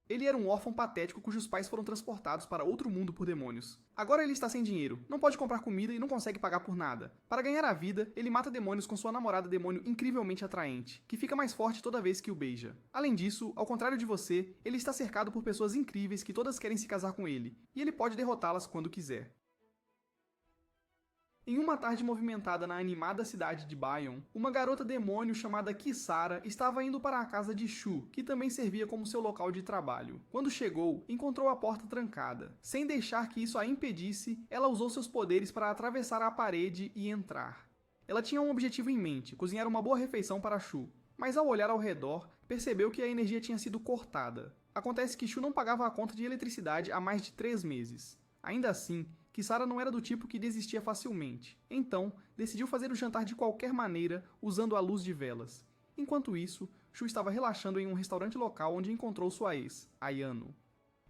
Ele era um órfão patético cujos pais foram transportados para outro mundo por demônios. Agora ele está sem dinheiro, não pode comprar comida e não consegue pagar por nada. Para ganhar a vida, ele mata demônios com sua namorada demônio incrivelmente atraente, que fica mais forte toda vez que o beija. Além disso, ao contrário de você, ele está cercado por pessoas incríveis que todas querem se casar com ele, e ele pode derrotá-las quando quiser. Em uma tarde movimentada na animada cidade de Bayon, uma garota demônio chamada Kisara estava indo para a casa de Shu, que também servia como seu local de trabalho. Quando chegou, encontrou a porta trancada. Sem deixar que isso a impedisse, ela usou seus poderes para atravessar a parede e entrar. Ela tinha um objetivo em mente, cozinhar uma boa refeição para Shu, mas ao olhar ao redor, percebeu que a energia tinha sido cortada. Acontece que Shu não pagava a conta de eletricidade há mais de 3 meses. Ainda assim, Kisara não era do tipo que desistia facilmente, então decidiu fazer o jantar de qualquer maneira usando a luz de velas. Enquanto isso, Shu estava relaxando em um restaurante local onde encontrou sua ex, Ayano.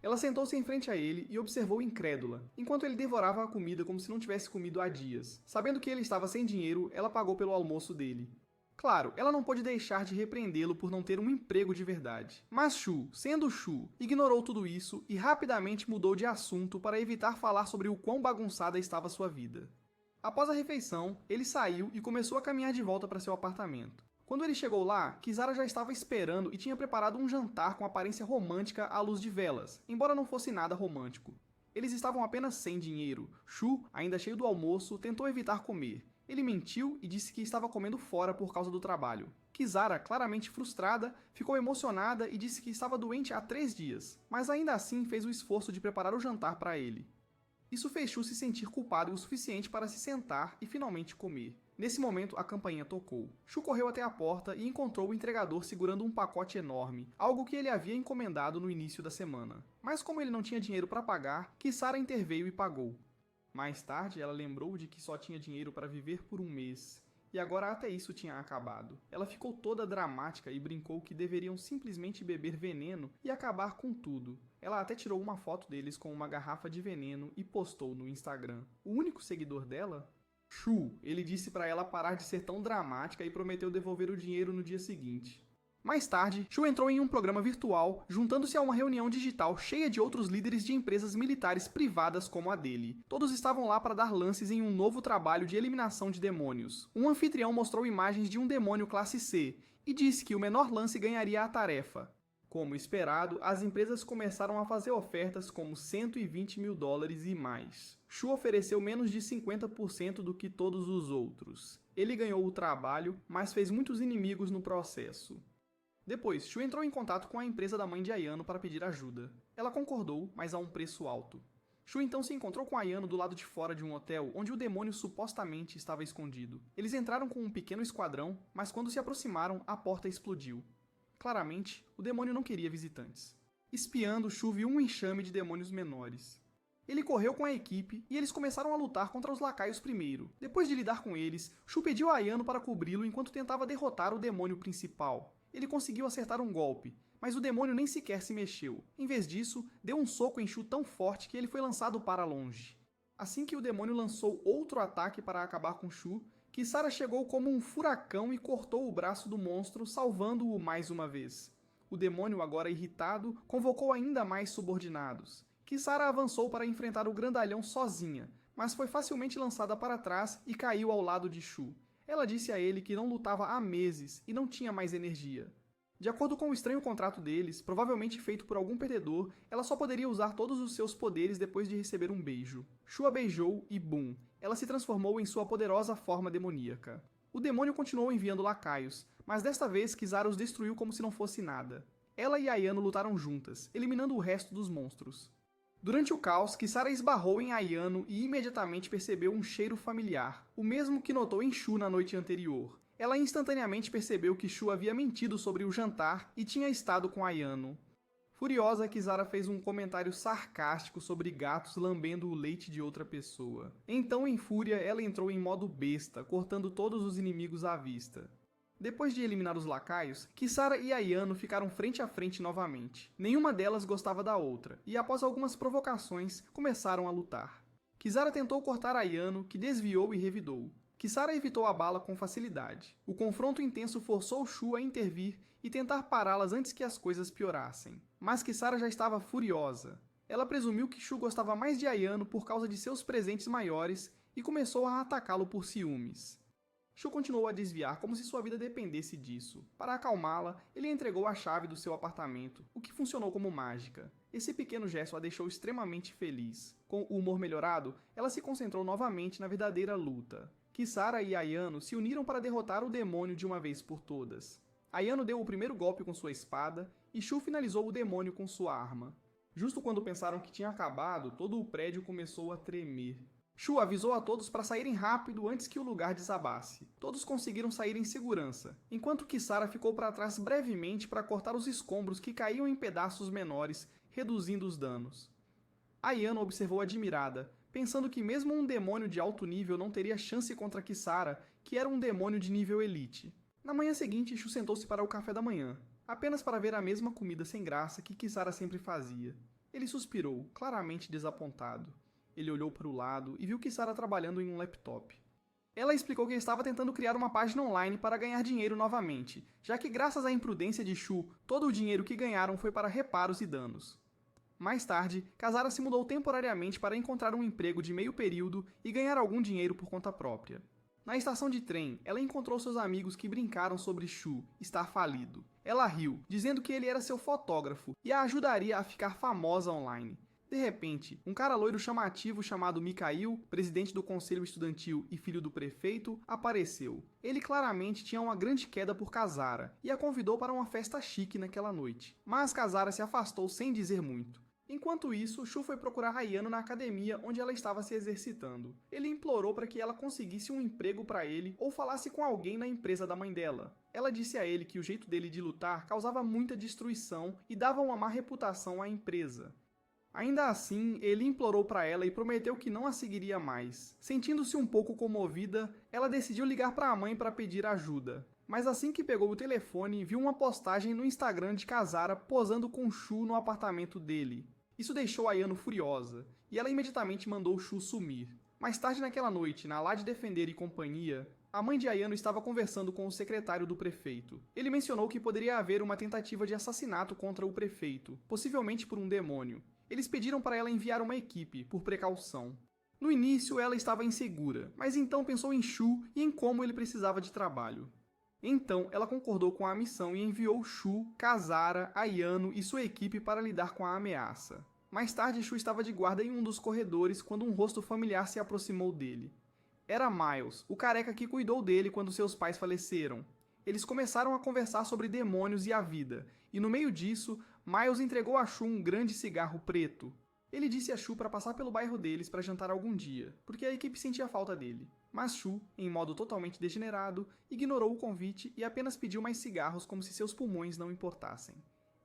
Ela sentou-se em frente a ele e observou incrédula, enquanto ele devorava a comida como se não tivesse comido há dias. Sabendo que ele estava sem dinheiro, ela pagou pelo almoço dele. Claro, ela não pôde deixar de repreendê-lo por não ter um emprego de verdade. Mas Shu, sendo Shu, ignorou tudo isso e rapidamente mudou de assunto para evitar falar sobre o quão bagunçada estava sua vida. Após a refeição, ele saiu e começou a caminhar de volta para seu apartamento. Quando ele chegou lá, Kisara já estava esperando e tinha preparado um jantar com aparência romântica à luz de velas, embora não fosse nada romântico. Eles estavam apenas sem dinheiro. Shu, ainda cheio do almoço, tentou evitar comer. Ele mentiu e disse que estava comendo fora por causa do trabalho. Kisara, claramente frustrada, ficou emocionada e disse que estava doente há 3 dias, mas ainda assim fez o esforço de preparar o jantar para ele. Isso fez Shu se sentir culpado o suficiente para se sentar e finalmente comer. Nesse momento, a campainha tocou. Shu correu até a porta e encontrou o entregador segurando um pacote enorme, algo que ele havia encomendado no início da semana. Mas como ele não tinha dinheiro para pagar, Kisara interveio e pagou. Mais tarde, ela lembrou de que só tinha dinheiro para viver por 1 mês, e agora até isso tinha acabado. Ela ficou toda dramática e brincou que deveriam simplesmente beber veneno e acabar com tudo. Ela até tirou uma foto deles com uma garrafa de veneno e postou no Instagram. O único seguidor dela? Shu. Ele disse para ela parar de ser tão dramática e prometeu devolver o dinheiro no dia seguinte. Mais tarde, Shu entrou em um programa virtual, juntando-se a uma reunião digital cheia de outros líderes de empresas militares privadas como a dele. Todos estavam lá para dar lances em um novo trabalho de eliminação de demônios. Um anfitrião mostrou imagens de um demônio classe C e disse que o menor lance ganharia a tarefa. Como esperado, as empresas começaram a fazer ofertas como $120 mil e mais. Shu ofereceu menos de 50% do que todos os outros. Ele ganhou o trabalho, mas fez muitos inimigos no processo. Depois, Shu entrou em contato com a empresa da mãe de Ayano para pedir ajuda. Ela concordou, mas a um preço alto. Shu então se encontrou com Ayano do lado de fora de um hotel, onde o demônio supostamente estava escondido. Eles entraram com um pequeno esquadrão, mas quando se aproximaram, a porta explodiu. Claramente, o demônio não queria visitantes. Espiando, Shu viu um enxame de demônios menores. Ele correu com a equipe e eles começaram a lutar contra os lacaios primeiro. Depois de lidar com eles, Shu pediu a Ayano para cobri-lo enquanto tentava derrotar o demônio principal. Ele conseguiu acertar um golpe, mas o demônio nem sequer se mexeu. Em vez disso, deu um soco em Shu tão forte que ele foi lançado para longe. Assim que o demônio lançou outro ataque para acabar com Shu, Kisara chegou como um furacão e cortou o braço do monstro, salvando-o mais uma vez. O demônio, agora irritado, convocou ainda mais subordinados. Kisara avançou para enfrentar o grandalhão sozinha, mas foi facilmente lançada para trás e caiu ao lado de Shu. Ela disse a ele que não lutava há meses e não tinha mais energia. De acordo com o estranho contrato deles, provavelmente feito por algum perdedor, ela só poderia usar todos os seus poderes depois de receber um beijo. Shu a beijou e bum! Ela se transformou em sua poderosa forma demoníaca. O demônio continuou enviando lacaios, mas desta vez Kisara os destruiu como se não fosse nada. Ela e Ayano lutaram juntas, eliminando o resto dos monstros. Durante o caos, Kisara esbarrou em Ayano e imediatamente percebeu um cheiro familiar, o mesmo que notou em Shu na noite anterior. Ela instantaneamente percebeu que Shu havia mentido sobre o jantar e tinha estado com Ayano. Furiosa, Kisara fez um comentário sarcástico sobre gatos lambendo o leite de outra pessoa. Então, em fúria, ela entrou em modo besta, cortando todos os inimigos à vista. Depois de eliminar os lacaios, Kisara e Ayano ficaram frente a frente novamente. Nenhuma delas gostava da outra, e após algumas provocações, começaram a lutar. Kisara tentou cortar Ayano, que desviou e revidou. Kisara evitou a bala com facilidade. O confronto intenso forçou Shu a intervir e tentar pará-las antes que as coisas piorassem. Mas Kisara já estava furiosa. Ela presumiu que Shu gostava mais de Ayano por causa de seus presentes maiores e começou a atacá-lo por ciúmes. Shu continuou a desviar como se sua vida dependesse disso. Para acalmá-la, ele entregou a chave do seu apartamento, o que funcionou como mágica. Esse pequeno gesto a deixou extremamente feliz. Com o humor melhorado, ela se concentrou novamente na verdadeira luta. Kisara e Ayano se uniram para derrotar o demônio de uma vez por todas. Ayano deu o primeiro golpe com sua espada e Shu finalizou o demônio com sua arma. Justo quando pensaram que tinha acabado, todo o prédio começou a tremer. Shu avisou a todos para saírem rápido antes que o lugar desabasse. Todos conseguiram sair em segurança, enquanto Kisara ficou para trás brevemente para cortar os escombros que caíam em pedaços menores, reduzindo os danos. Ayano observou admirada, pensando que mesmo um demônio de alto nível não teria chance contra Kisara, que era um demônio de nível elite. Na manhã seguinte, Shu sentou-se para o café da manhã, apenas para ver a mesma comida sem graça que Kisara sempre fazia. Ele suspirou, claramente desapontado. Ele olhou para o lado e viu Kisara trabalhando em um laptop. Ela explicou que estava tentando criar uma página online para ganhar dinheiro novamente, já que graças à imprudência de Shu, todo o dinheiro que ganharam foi para reparos e danos. Mais tarde, Kisara se mudou temporariamente para encontrar um emprego de meio período e ganhar algum dinheiro por conta própria. Na estação de trem, ela encontrou seus amigos que brincaram sobre Shu estar falido. Ela riu, dizendo que ele era seu fotógrafo e a ajudaria a ficar famosa online. De repente, um cara loiro chamativo chamado Mikhail, presidente do conselho estudantil e filho do prefeito, apareceu. Ele claramente tinha uma grande queda por Kisara e a convidou para uma festa chique naquela noite. Mas Kisara se afastou sem dizer muito. Enquanto isso, Shu foi procurar Ayano na academia onde ela estava se exercitando. Ele implorou para que ela conseguisse um emprego para ele ou falasse com alguém na empresa da mãe dela. Ela disse a ele que o jeito dele de lutar causava muita destruição e dava uma má reputação à empresa. Ainda assim, ele implorou para ela e prometeu que não a seguiria mais. Sentindo-se um pouco comovida, ela decidiu ligar para a mãe para pedir ajuda. Mas assim que pegou o telefone, viu uma postagem no Instagram de Kisara posando com Shu no apartamento dele. Isso deixou Ayano furiosa, e ela imediatamente mandou Shu sumir. Mais tarde naquela noite, na Lá de Defender e Companhia, a mãe de Ayano estava conversando com o secretário do prefeito. Ele mencionou que poderia haver uma tentativa de assassinato contra o prefeito, possivelmente por um demônio. Eles pediram para ela enviar uma equipe, por precaução. No início, ela estava insegura, mas então pensou em Shu e em como ele precisava de trabalho. Então, ela concordou com a missão e enviou Shu, Kisara, Ayano e sua equipe para lidar com a ameaça. Mais tarde, Shu estava de guarda em um dos corredores quando um rosto familiar se aproximou dele. Era Miles, o careca que cuidou dele quando seus pais faleceram. Eles começaram a conversar sobre demônios e a vida, e no meio disso, Miles entregou a Shu um grande cigarro preto. Ele disse a Shu para passar pelo bairro deles para jantar algum dia, porque a equipe sentia falta dele. Mas Shu, em modo totalmente degenerado, ignorou o convite e apenas pediu mais cigarros como se seus pulmões não importassem.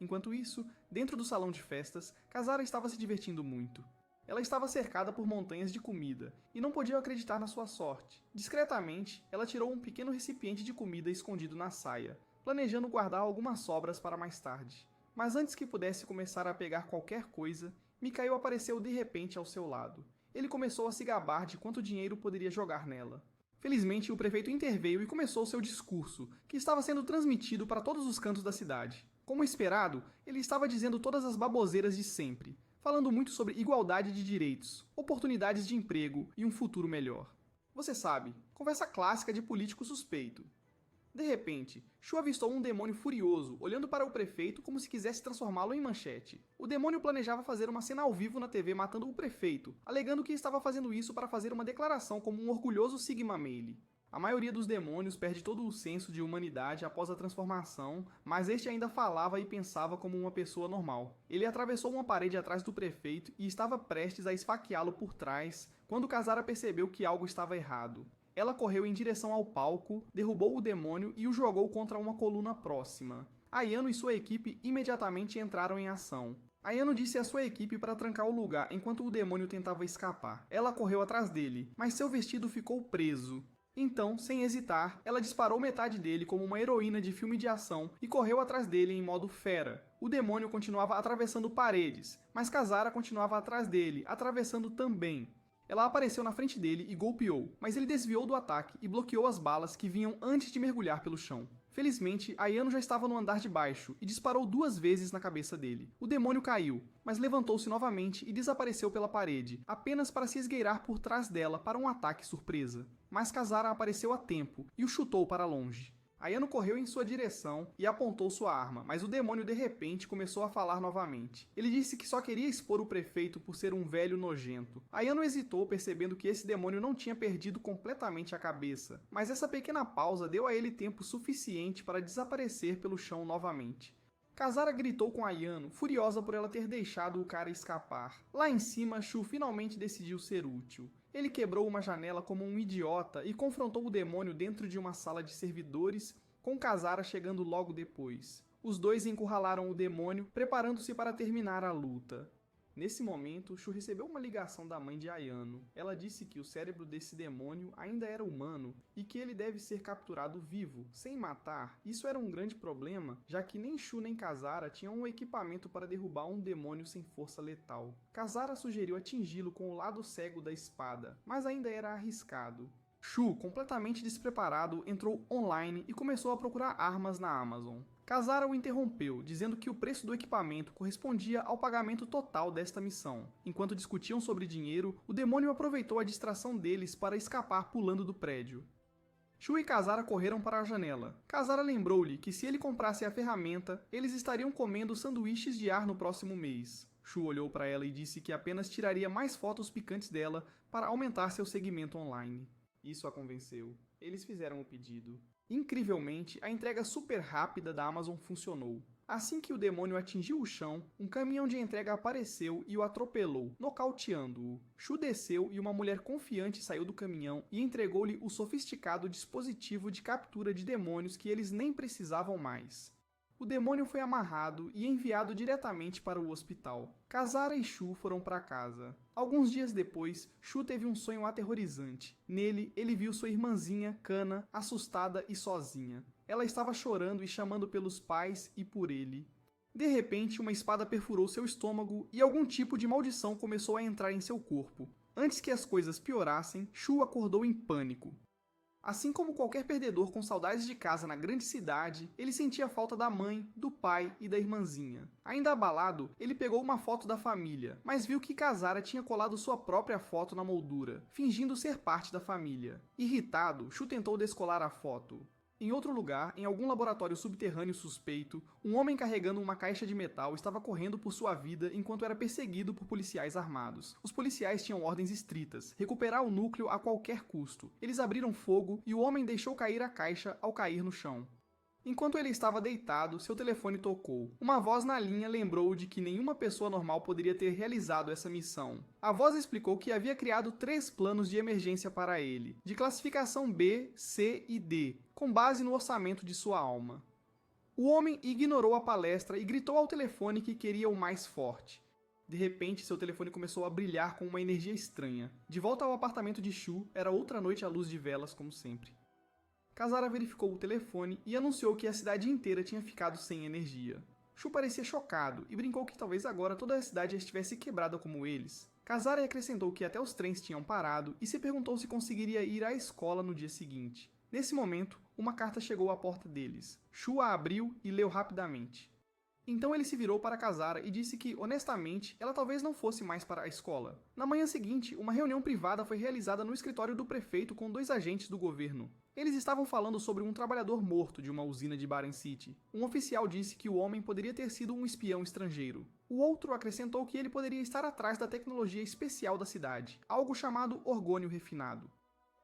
Enquanto isso, dentro do salão de festas, Kisara estava se divertindo muito. Ela estava cercada por montanhas de comida, e não podia acreditar na sua sorte. Discretamente, ela tirou um pequeno recipiente de comida escondido na saia, planejando guardar algumas sobras para mais tarde. Mas antes que pudesse começar a pegar qualquer coisa, Mikhail apareceu de repente ao seu lado. Ele começou a se gabar de quanto dinheiro poderia jogar nela. Felizmente, o prefeito interveio e começou seu discurso, que estava sendo transmitido para todos os cantos da cidade. Como esperado, ele estava dizendo todas as baboseiras de sempre, falando muito sobre igualdade de direitos, oportunidades de emprego e um futuro melhor. Você sabe, conversa clássica de político suspeito. De repente, Shu avistou um demônio furioso, olhando para o prefeito como se quisesse transformá-lo em manchete. O demônio planejava fazer uma cena ao vivo na TV matando o prefeito, alegando que estava fazendo isso para fazer uma declaração como um orgulhoso Sigma Male. A maioria dos demônios perde todo o senso de humanidade após a transformação, mas este ainda falava e pensava como uma pessoa normal. Ele atravessou uma parede atrás do prefeito e estava prestes a esfaqueá-lo por trás, quando Kisara percebeu que algo estava errado. Ela correu em direção ao palco, derrubou o demônio e o jogou contra uma coluna próxima. Ayano e sua equipe imediatamente entraram em ação. Ayano disse à sua equipe para trancar o lugar enquanto o demônio tentava escapar. Ela correu atrás dele, mas seu vestido ficou preso. Então, sem hesitar, ela disparou metade dele como uma heroína de filme de ação e correu atrás dele em modo fera. O demônio continuava atravessando paredes, mas Kisara continuava atrás dele, atravessando também. Ela apareceu na frente dele e golpeou, mas ele desviou do ataque e bloqueou as balas que vinham antes de mergulhar pelo chão. Felizmente, Ayano já estava no andar de baixo e disparou 2 vezes na cabeça dele. O demônio caiu, mas levantou-se novamente e desapareceu pela parede, apenas para se esgueirar por trás dela para um ataque surpresa. Mas Kazara apareceu a tempo e o chutou para longe. Ayano correu em sua direção e apontou sua arma, mas o demônio de repente começou a falar novamente. Ele disse que só queria expor o prefeito por ser um velho nojento. Ayano hesitou, percebendo que esse demônio não tinha perdido completamente a cabeça, mas essa pequena pausa deu a ele tempo suficiente para desaparecer pelo chão novamente. Kazara gritou com Ayano, furiosa por ela ter deixado o cara escapar. Lá em cima, Shu finalmente decidiu ser útil. Ele quebrou uma janela como um idiota e confrontou o demônio dentro de uma sala de servidores, com Kazara chegando logo depois. Os dois encurralaram o demônio, preparando-se para terminar a luta. Nesse momento, Shu recebeu uma ligação da mãe de Ayano. Ela disse que o cérebro desse demônio ainda era humano e que ele deve ser capturado vivo, sem matar. Isso era um grande problema, já que nem Shu nem Kazara tinham um equipamento para derrubar um demônio sem força letal. Kazara sugeriu atingi-lo com o lado cego da espada, mas ainda era arriscado. Shu, completamente despreparado, entrou online e começou a procurar armas na Amazon. Kazara o interrompeu, dizendo que o preço do equipamento correspondia ao pagamento total desta missão. Enquanto discutiam sobre dinheiro, o demônio aproveitou a distração deles para escapar pulando do prédio. Shu e Kazara correram para a janela. Kazara lembrou-lhe que se ele comprasse a ferramenta, eles estariam comendo sanduíches de ar no próximo mês. Shu olhou para ela e disse que apenas tiraria mais fotos picantes dela para aumentar seu segmento online. Isso a convenceu. Eles fizeram o pedido. Incrivelmente, a entrega super rápida da Amazon funcionou. Assim que o demônio atingiu o chão, um caminhão de entrega apareceu e o atropelou, nocauteando-o. Shu desceu e uma mulher confiante saiu do caminhão e entregou-lhe o sofisticado dispositivo de captura de demônios que eles nem precisavam mais. O demônio foi amarrado e enviado diretamente para o hospital. Kazara e Shu foram para casa. Alguns dias depois, Shu teve um sonho aterrorizante. Nele, ele viu sua irmãzinha, Kana, assustada e sozinha. Ela estava chorando e chamando pelos pais e por ele. De repente, uma espada perfurou seu estômago e algum tipo de maldição começou a entrar em seu corpo. Antes que as coisas piorassem, Shu acordou em pânico. Assim como qualquer perdedor com saudades de casa na grande cidade, ele sentia falta da mãe, do pai e da irmãzinha. Ainda abalado, ele pegou uma foto da família, mas viu que Kazara tinha colado sua própria foto na moldura, fingindo ser parte da família. Irritado, Shu tentou descolar a foto. Em outro lugar, em algum laboratório subterrâneo suspeito, um homem carregando uma caixa de metal estava correndo por sua vida enquanto era perseguido por policiais armados. Os policiais tinham ordens estritas: recuperar o núcleo a qualquer custo. Eles abriram fogo e o homem deixou cair a caixa ao cair no chão. Enquanto ele estava deitado, seu telefone tocou. Uma voz na linha lembrou de que nenhuma pessoa normal poderia ter realizado essa missão. A voz explicou que havia criado 3 planos de emergência para ele, de classificação B, C e D, com base no orçamento de sua alma. O homem ignorou a palestra e gritou ao telefone que queria o mais forte. De repente, seu telefone começou a brilhar com uma energia estranha. De volta ao apartamento de Shu, era outra noite à luz de velas, como sempre. Kazara verificou o telefone e anunciou que a cidade inteira tinha ficado sem energia. Shu parecia chocado e brincou que talvez agora toda a cidade estivesse quebrada como eles. Kazara acrescentou que até os trens tinham parado e se perguntou se conseguiria ir à escola no dia seguinte. Nesse momento, uma carta chegou à porta deles. Shu a abriu e leu rapidamente. Então ele se virou para Kazara e disse que, honestamente, ela talvez não fosse mais para a escola. Na manhã seguinte, uma reunião privada foi realizada no escritório do prefeito com 2 agentes do governo. Eles estavam falando sobre um trabalhador morto de uma usina de Baren City. Um oficial disse que o homem poderia ter sido um espião estrangeiro. O outro acrescentou que ele poderia estar atrás da tecnologia especial da cidade, algo chamado orgônio refinado.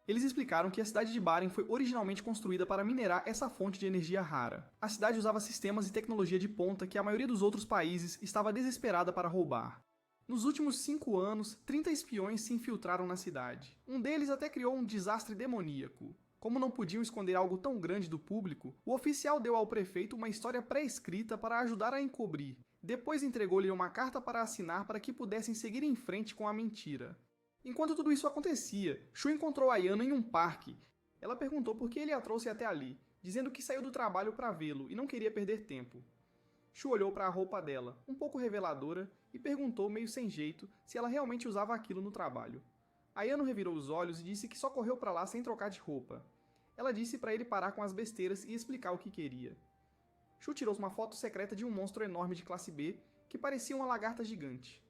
Eles explicaram que a cidade de Baren foi originalmente construída para minerar essa fonte de energia rara. A cidade usava sistemas e tecnologia de ponta que a maioria dos outros países estava desesperada para roubar. Nos últimos 5 anos, 30 espiões se infiltraram na cidade. Um deles até criou um desastre demoníaco. Como não podiam esconder algo tão grande do público, o oficial deu ao prefeito uma história pré-escrita para ajudar a encobrir. Depois entregou-lhe uma carta para assinar para que pudessem seguir em frente com a mentira. Enquanto tudo isso acontecia, Shu encontrou Ayano em um parque. Ela perguntou por que ele a trouxe até ali, dizendo que saiu do trabalho para vê-lo e não queria perder tempo. Shu olhou para a roupa dela, um pouco reveladora, e perguntou meio sem jeito se ela realmente usava aquilo no trabalho. Ayano revirou os olhos e disse que só correu para lá sem trocar de roupa. Ela disse para ele parar com as besteiras e explicar o que queria. Shu tirou uma foto secreta de um monstro enorme de classe B que parecia uma lagarta gigante.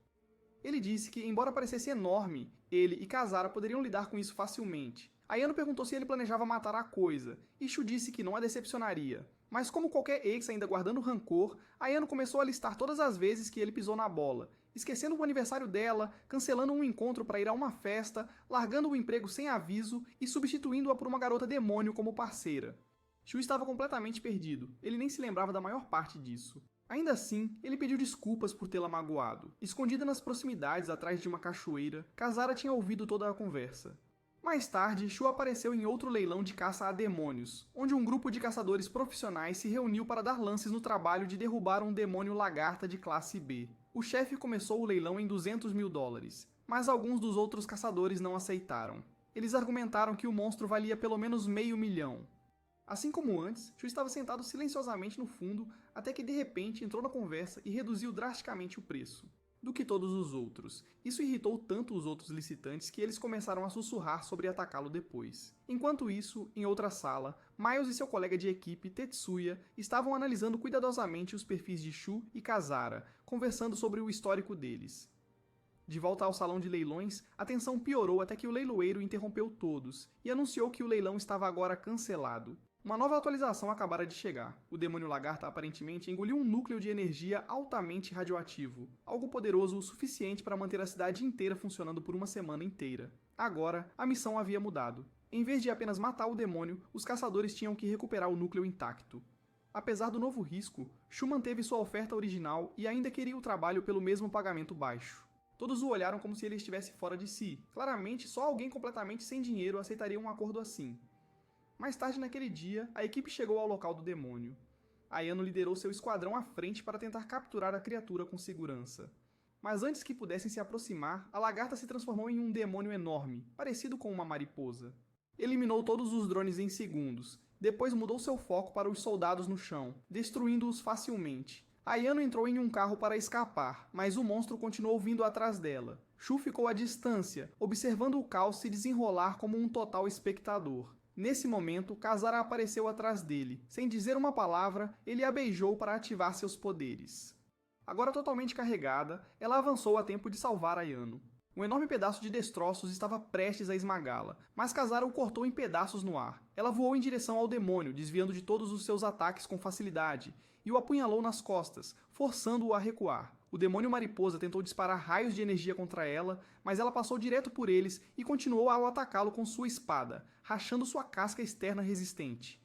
Ele disse que, embora parecesse enorme, ele e Kazara poderiam lidar com isso facilmente. Ayano perguntou se ele planejava matar a coisa, e Shu disse que não a decepcionaria. Mas como qualquer ex ainda guardando rancor, Ayano começou a listar todas as vezes que ele pisou na bola, esquecendo o aniversário dela, cancelando um encontro para ir a uma festa, largando o emprego sem aviso e substituindo-a por uma garota demônio como parceira. Shu estava completamente perdido, ele nem se lembrava da maior parte disso. Ainda assim, ele pediu desculpas por tê-la magoado. Escondida nas proximidades atrás de uma cachoeira, Kazara tinha ouvido toda a conversa. Mais tarde, Shu apareceu em outro leilão de caça a demônios, onde um grupo de caçadores profissionais se reuniu para dar lances no trabalho de derrubar um demônio lagarta de classe B. O chefe começou o leilão em $200 mil, mas alguns dos outros caçadores não aceitaram. Eles argumentaram que o monstro valia pelo menos $500 mil. Assim como antes, Shu estava sentado silenciosamente no fundo até que de repente entrou na conversa e reduziu drasticamente o preço do que todos os outros. Isso irritou tanto os outros licitantes que eles começaram a sussurrar sobre atacá-lo depois. Enquanto isso, em outra sala, Miles e seu colega de equipe, Tetsuya, estavam analisando cuidadosamente os perfis de Shu e Kazara, conversando sobre o histórico deles. De volta ao salão de leilões, a tensão piorou até que o leiloeiro interrompeu todos e anunciou que o leilão estava agora cancelado. Uma nova atualização acabara de chegar. O demônio lagarta aparentemente engoliu um núcleo de energia altamente radioativo, algo poderoso o suficiente para manter a cidade inteira funcionando por uma semana inteira. Agora, a missão havia mudado. Em vez de apenas matar o demônio, os caçadores tinham que recuperar o núcleo intacto. Apesar do novo risco, Shu manteve sua oferta original e ainda queria o trabalho pelo mesmo pagamento baixo. Todos o olharam como se ele estivesse fora de si. Claramente, só alguém completamente sem dinheiro aceitaria um acordo assim. Mais tarde naquele dia, a equipe chegou ao local do demônio. Ayano liderou seu esquadrão à frente para tentar capturar a criatura com segurança. Mas antes que pudessem se aproximar, a lagarta se transformou em um demônio enorme, parecido com uma mariposa. Eliminou todos os drones em segundos, depois mudou seu foco para os soldados no chão, destruindo-os facilmente. Ayano entrou em um carro para escapar, mas o monstro continuou vindo atrás dela. Shu ficou à distância, observando o caos se desenrolar como um total espectador. Nesse momento, Kazara apareceu atrás dele. Sem dizer uma palavra, ele a beijou para ativar seus poderes. Agora totalmente carregada, ela avançou a tempo de salvar Ayano. Um enorme pedaço de destroços estava prestes a esmagá-la, mas Kazara o cortou em pedaços no ar. Ela voou em direção ao demônio, desviando de todos os seus ataques com facilidade, e o apunhalou nas costas, forçando-o a recuar. O demônio mariposa tentou disparar raios de energia contra ela, mas ela passou direto por eles e continuou a atacá-lo com sua espada, rachando sua casca externa resistente.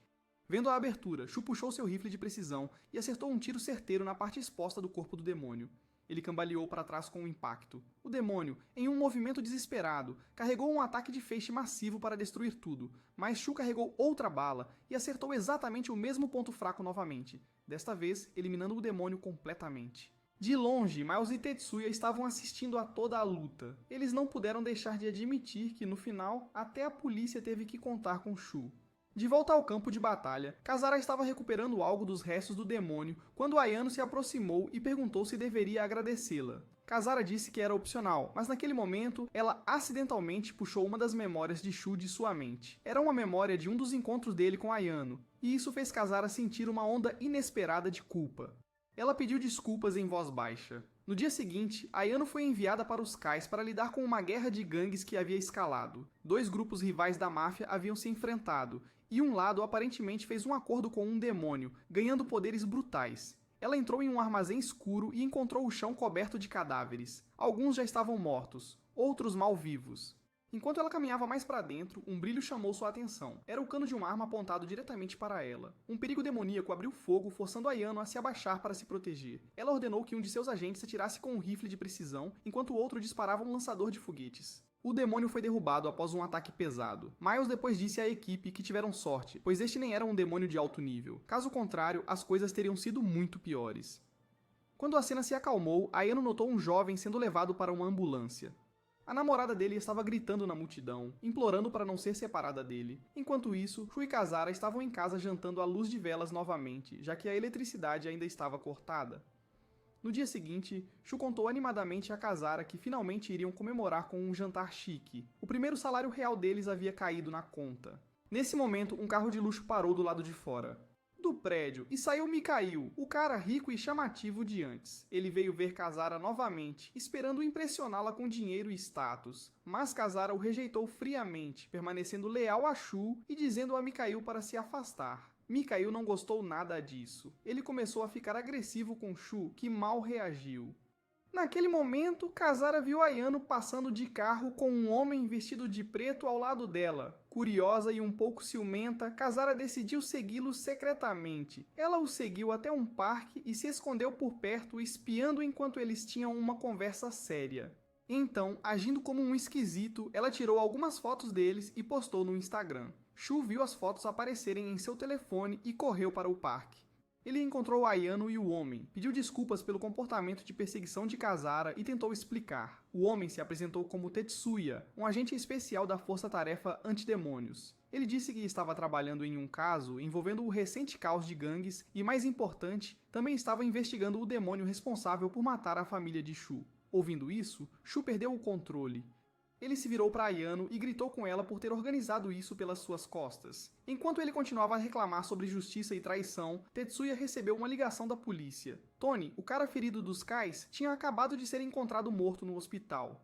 Vendo a abertura, Shu puxou seu rifle de precisão e acertou um tiro certeiro na parte exposta do corpo do demônio. Ele cambaleou para trás com o impacto. O demônio, em um movimento desesperado, carregou um ataque de feixe massivo para destruir tudo, mas Shu carregou outra bala e acertou exatamente o mesmo ponto fraco novamente, desta vez eliminando o demônio completamente. De longe, Miles e Tetsuya estavam assistindo a toda a luta. Eles não puderam deixar de admitir que, no final, até a polícia teve que contar com Shu. De volta ao campo de batalha, Kazara estava recuperando algo dos restos do demônio quando Ayano se aproximou e perguntou se deveria agradecê-la. Kazara disse que era opcional, mas naquele momento, ela acidentalmente puxou uma das memórias de Shu de sua mente. Era uma memória de um dos encontros dele com Ayano, e isso fez Kazara sentir uma onda inesperada de culpa. Ela pediu desculpas em voz baixa. No dia seguinte, Ayano foi enviada para os cais para lidar com uma guerra de gangues que havia escalado. Dois grupos rivais da máfia haviam se enfrentado, e um lado aparentemente fez um acordo com um demônio, ganhando poderes brutais. Ela entrou em um armazém escuro e encontrou o chão coberto de cadáveres. Alguns já estavam mortos, outros mal vivos. Enquanto ela caminhava mais para dentro, um brilho chamou sua atenção. Era o cano de uma arma apontado diretamente para ela. Um perigo demoníaco abriu fogo, forçando Ayano a se abaixar para se proteger. Ela ordenou que um de seus agentes atirasse com um rifle de precisão, enquanto o outro disparava um lançador de foguetes. O demônio foi derrubado após um ataque pesado. Miles depois disse à equipe que tiveram sorte, pois este nem era um demônio de alto nível. Caso contrário, as coisas teriam sido muito piores. Quando a cena se acalmou, Ayano notou um jovem sendo levado para uma ambulância. A namorada dele estava gritando na multidão, implorando para não ser separada dele. Enquanto isso, Shu e Kazara estavam em casa jantando à luz de velas novamente, já que a eletricidade ainda estava cortada. No dia seguinte, Shu contou animadamente a Kazara que finalmente iriam comemorar com um jantar chique. O primeiro salário real deles havia caído na conta. Nesse momento, um carro de luxo parou do lado de fora do prédio e saiu Mikhail, o cara rico e chamativo de antes. Ele veio ver Kazara novamente, esperando impressioná-la com dinheiro e status. Mas Kazara o rejeitou friamente, permanecendo leal a Shu e dizendo a Mikhail para se afastar. Mikhail não gostou nada disso. Ele começou a ficar agressivo com Shu, que mal reagiu. Naquele momento, Kazara viu Ayano passando de carro com um homem vestido de preto ao lado dela. Curiosa e um pouco ciumenta, Kazara decidiu segui-lo secretamente. Ela o seguiu até um parque e se escondeu por perto, espiando enquanto eles tinham uma conversa séria. Então, agindo como um esquisito, ela tirou algumas fotos deles e postou no Instagram. Shu viu as fotos aparecerem em seu telefone e correu para o parque. Ele encontrou Ayano e o homem, pediu desculpas pelo comportamento de perseguição de Kazara e tentou explicar. O homem se apresentou como Tetsuya, um agente especial da Força-Tarefa Antidemônios. Ele disse que estava trabalhando em um caso envolvendo o recente caos de gangues e, mais importante, também estava investigando o demônio responsável por matar a família de Shu. Ouvindo isso, Shu perdeu o controle. Ele se virou para Ayano e gritou com ela por ter organizado isso pelas suas costas. Enquanto ele continuava a reclamar sobre justiça e traição, Tetsuya recebeu uma ligação da polícia. Tony, o cara ferido dos cais, tinha acabado de ser encontrado morto no hospital.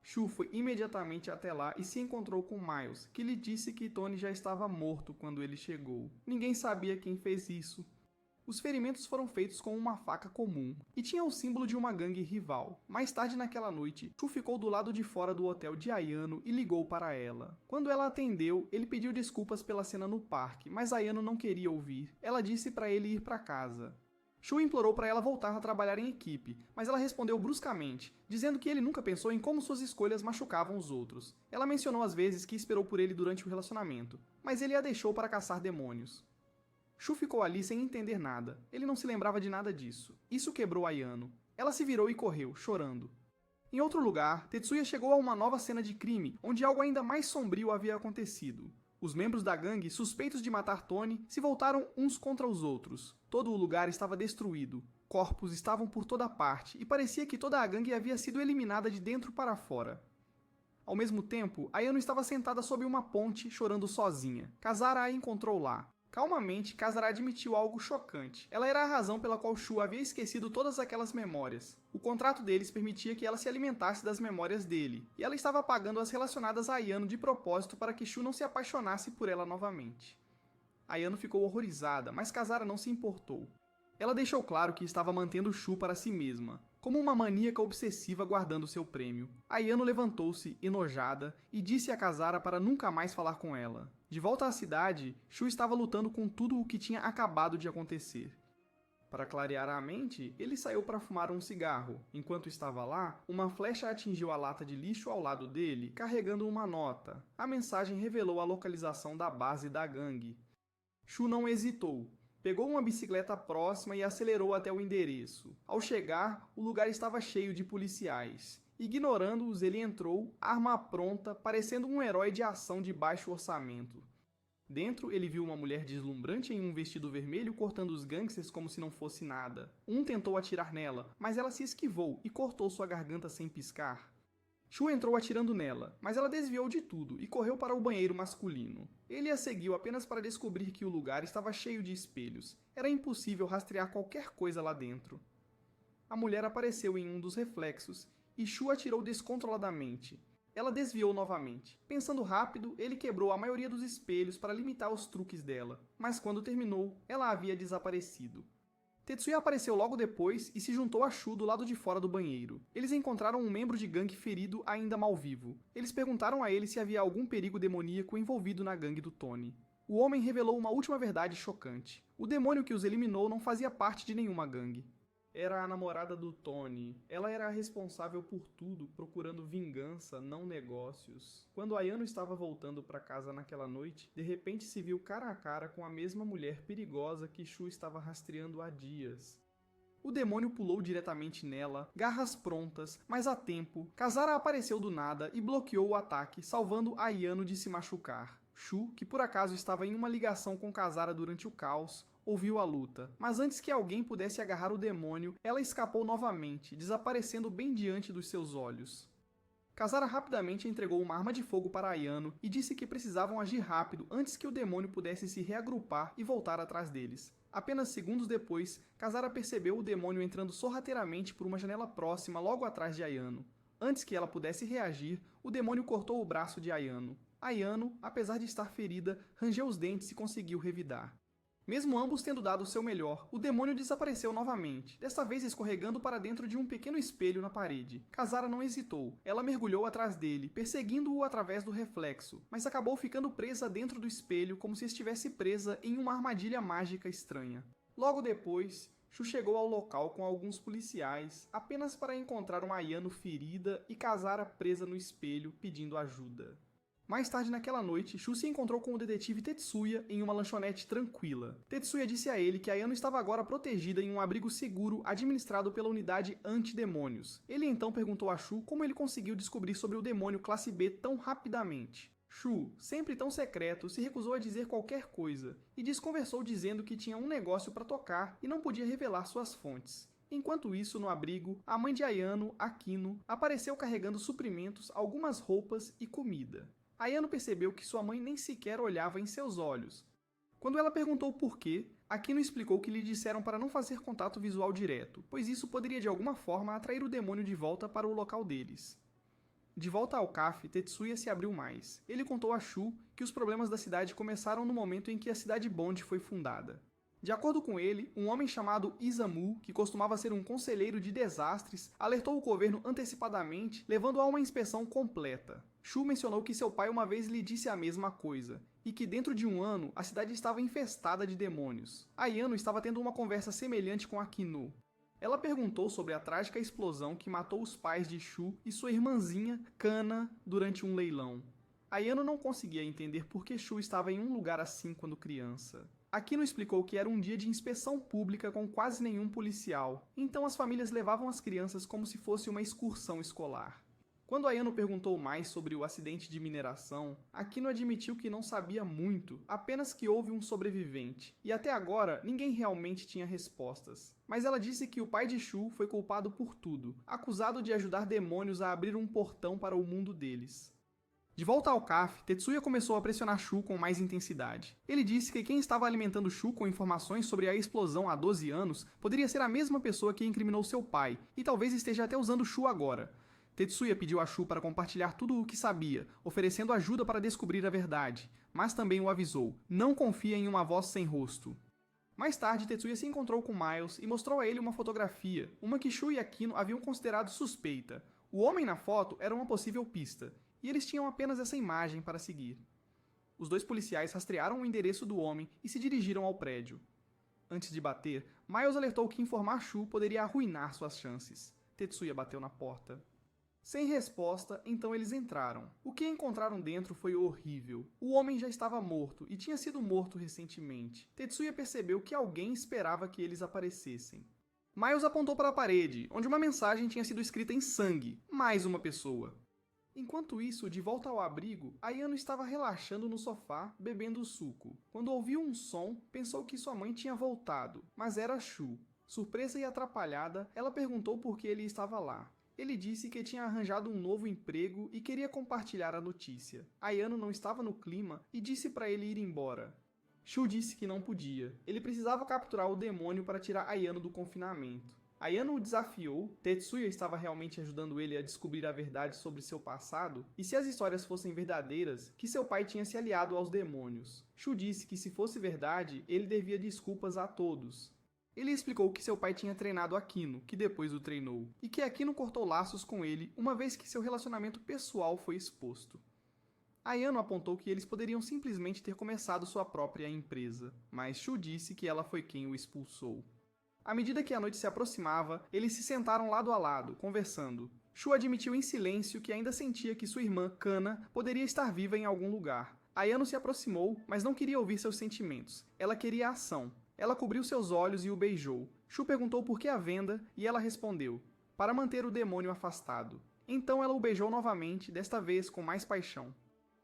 Shu foi imediatamente até lá e se encontrou com Miles, que lhe disse que Tony já estava morto quando ele chegou. Ninguém sabia quem fez isso. Os ferimentos foram feitos com uma faca comum, e tinha o símbolo de uma gangue rival. Mais tarde naquela noite, Shu ficou do lado de fora do hotel de Ayano e ligou para ela. Quando ela atendeu, ele pediu desculpas pela cena no parque, mas Ayano não queria ouvir. Ela disse para ele ir para casa. Shu implorou para ela voltar a trabalhar em equipe, mas ela respondeu bruscamente, dizendo que ele nunca pensou em como suas escolhas machucavam os outros. Ela mencionou as vezes que esperou por ele durante o relacionamento, mas ele a deixou para caçar demônios. Shu ficou ali sem entender nada. Ele não se lembrava de nada disso. Isso quebrou Ayano. Ela se virou e correu, chorando. Em outro lugar, Tetsuya chegou a uma nova cena de crime, onde algo ainda mais sombrio havia acontecido. Os membros da gangue, suspeitos de matar Tony, se voltaram uns contra os outros. Todo o lugar estava destruído. Corpos estavam por toda parte, e parecia que toda a gangue havia sido eliminada de dentro para fora. Ao mesmo tempo, Ayano estava sentada sob uma ponte, chorando sozinha. Kazara a encontrou lá. Calmamente, Kazara admitiu algo chocante. Ela era a razão pela qual Shu havia esquecido todas aquelas memórias. O contrato deles permitia que ela se alimentasse das memórias dele, e ela estava apagando as relacionadas a Ayano de propósito para que Shu não se apaixonasse por ela novamente. Ayano ficou horrorizada, mas Kazara não se importou. Ela deixou claro que estava mantendo Shu para si mesma, como uma maníaca obsessiva guardando seu prêmio. Ayano levantou-se, enojada, e disse a Kazara para nunca mais falar com ela. De volta à cidade, Shu estava lutando com tudo o que tinha acabado de acontecer. Para clarear a mente, ele saiu para fumar um cigarro. Enquanto estava lá, uma flecha atingiu a lata de lixo ao lado dele, carregando uma nota. A mensagem revelou a localização da base da gangue. Shu não hesitou. Pegou uma bicicleta próxima e acelerou até o endereço. Ao chegar, o lugar estava cheio de policiais. Ignorando-os, ele entrou, arma pronta, parecendo um herói de ação de baixo orçamento. Dentro, ele viu uma mulher deslumbrante em um vestido vermelho cortando os gangsters como se não fosse nada. Um tentou atirar nela, mas ela se esquivou e cortou sua garganta sem piscar. Shu entrou atirando nela, mas ela desviou de tudo e correu para o banheiro masculino. Ele a seguiu apenas para descobrir que o lugar estava cheio de espelhos. Era impossível rastrear qualquer coisa lá dentro. A mulher apareceu em um dos reflexos e Shu atirou descontroladamente. Ela desviou novamente. Pensando rápido, ele quebrou a maioria dos espelhos para limitar os truques dela, mas quando terminou, ela havia desaparecido. Tetsuya apareceu logo depois e se juntou a Shu do lado de fora do banheiro. Eles encontraram um membro de gangue ferido ainda mal vivo. Eles perguntaram a ele se havia algum perigo demoníaco envolvido na gangue do Tony. O homem revelou uma última verdade chocante. O demônio que os eliminou não fazia parte de nenhuma gangue. Era a namorada do Tony. Ela era a responsável por tudo, procurando vingança, não negócios. Quando Ayano estava voltando para casa naquela noite, de repente se viu cara a cara com a mesma mulher perigosa que Shu estava rastreando há dias. O demônio pulou diretamente nela, garras prontas, mas a tempo. Kazara apareceu do nada e bloqueou o ataque, salvando Ayano de se machucar. Shu, que por acaso estava em uma ligação com Kazara durante o caos, ouviu a luta, mas antes que alguém pudesse agarrar o demônio, ela escapou novamente, desaparecendo bem diante dos seus olhos. Kazara rapidamente entregou uma arma de fogo para Ayano e disse que precisavam agir rápido antes que o demônio pudesse se reagrupar e voltar atrás deles. Apenas segundos depois, Kazara percebeu o demônio entrando sorrateiramente por uma janela próxima logo atrás de Ayano. Antes que ela pudesse reagir, o demônio cortou o braço de Ayano. Ayano, apesar de estar ferida, rangeu os dentes e conseguiu revidar. Mesmo ambos tendo dado o seu melhor, o demônio desapareceu novamente, desta vez escorregando para dentro de um pequeno espelho na parede. Kazara não hesitou. Ela mergulhou atrás dele, perseguindo-o através do reflexo, mas acabou ficando presa dentro do espelho como se estivesse presa em uma armadilha mágica estranha. Logo depois, Shu chegou ao local com alguns policiais, apenas para encontrar uma Ayano ferida e Kazara presa no espelho, pedindo ajuda. Mais tarde naquela noite, Shu se encontrou com o detetive Tetsuya em uma lanchonete tranquila. Tetsuya disse a ele que Ayano estava agora protegida em um abrigo seguro administrado pela unidade antidemônios. Ele então perguntou a Shu como ele conseguiu descobrir sobre o demônio classe B tão rapidamente. Shu, sempre tão secreto, se recusou a dizer qualquer coisa e desconversou dizendo que tinha um negócio para tocar e não podia revelar suas fontes. Enquanto isso, no abrigo, a mãe de Ayano, Akino, apareceu carregando suprimentos, algumas roupas e comida. Ayano percebeu que sua mãe nem sequer olhava em seus olhos. Quando ela perguntou por quê, Akino explicou que lhe disseram para não fazer contato visual direto, pois isso poderia de alguma forma atrair o demônio de volta para o local deles. De volta ao café, Tetsuya se abriu mais. Ele contou a Shu que os problemas da cidade começaram no momento em que a cidade Bond foi fundada. De acordo com ele, um homem chamado Izamu, que costumava ser um conselheiro de desastres, alertou o governo antecipadamente, levando a uma inspeção completa. Shu mencionou que seu pai uma vez lhe disse a mesma coisa, e que dentro de um ano a cidade estava infestada de demônios. Ayano estava tendo uma conversa semelhante com Akino. Ela perguntou sobre a trágica explosão que matou os pais de Shu e sua irmãzinha, Kana, durante um leilão. Ayano não conseguia entender por que Shu estava em um lugar assim quando criança. Akino explicou que era um dia de inspeção pública com quase nenhum policial, então as famílias levavam as crianças como se fosse uma excursão escolar. Quando Ayano perguntou mais sobre o acidente de mineração, Akino admitiu que não sabia muito, apenas que houve um sobrevivente, e até agora ninguém realmente tinha respostas. Mas ela disse que o pai de Shu foi culpado por tudo, acusado de ajudar demônios a abrir um portão para o mundo deles. De volta ao café, Tetsuya começou a pressionar Shu com mais intensidade. Ele disse que quem estava alimentando Shu com informações sobre a explosão há 12 anos poderia ser a mesma pessoa que incriminou seu pai, e talvez esteja até usando Shu agora. Tetsuya pediu a Shu para compartilhar tudo o que sabia, oferecendo ajuda para descobrir a verdade, mas também o avisou: não confia em uma voz sem rosto. Mais tarde, Tetsuya se encontrou com Miles e mostrou a ele uma fotografia, uma que Shu e Akino haviam considerado suspeita. O homem na foto era uma possível pista, e eles tinham apenas essa imagem para seguir. Os dois policiais rastrearam o endereço do homem e se dirigiram ao prédio. Antes de bater, Miles alertou que informar Shu poderia arruinar suas chances. Tetsuya bateu na porta. Sem resposta, então eles entraram. O que encontraram dentro foi horrível. O homem já estava morto e tinha sido morto recentemente. Tetsuya percebeu que alguém esperava que eles aparecessem. Miles apontou para a parede, onde uma mensagem tinha sido escrita em sangue. Mais uma pessoa. Enquanto isso, de volta ao abrigo, Ayano estava relaxando no sofá, bebendo suco. Quando ouviu um som, pensou que sua mãe tinha voltado, mas era Shu. Surpresa e atrapalhada, ela perguntou por que ele estava lá. Ele disse que tinha arranjado um novo emprego e queria compartilhar a notícia. Ayano não estava no clima e disse para ele ir embora. Shu disse que não podia. Ele precisava capturar o demônio para tirar Ayano do confinamento. Ayano o desafiou, Tetsuya estava realmente ajudando ele a descobrir a verdade sobre seu passado, e se as histórias fossem verdadeiras, que seu pai tinha se aliado aos demônios. Shu disse que se fosse verdade, ele devia desculpas a todos. Ele explicou que seu pai tinha treinado Akino, que depois o treinou, e que Akino cortou laços com ele uma vez que seu relacionamento pessoal foi exposto. Ayano apontou que eles poderiam simplesmente ter começado sua própria empresa, mas Shu disse que ela foi quem o expulsou. À medida que a noite se aproximava, eles se sentaram lado a lado, conversando. Shu admitiu em silêncio que ainda sentia que sua irmã, Kana, poderia estar viva em algum lugar. Ayano se aproximou, mas não queria ouvir seus sentimentos. Ela queria ação. Ela cobriu seus olhos e o beijou. Shu perguntou por que a venda, e ela respondeu: para manter o demônio afastado. Então ela o beijou novamente, desta vez com mais paixão.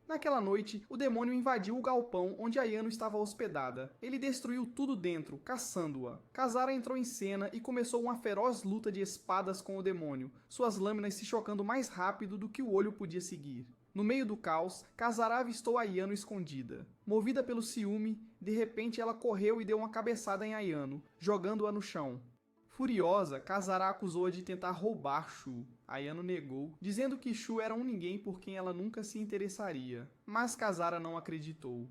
Naquela noite, o demônio invadiu o galpão onde Ayano estava hospedada. Ele destruiu tudo dentro, caçando-a. Kazara entrou em cena e começou uma feroz luta de espadas com o demônio, suas lâminas se chocando mais rápido do que o olho podia seguir. No meio do caos, Kazara avistou Ayano escondida. Movida pelo ciúme, de repente ela correu e deu uma cabeçada em Ayano, jogando-a no chão. Furiosa, Kazara acusou-a de tentar roubar Shu. Ayano negou, dizendo que Shu era um ninguém por quem ela nunca se interessaria. Mas Kazara não acreditou.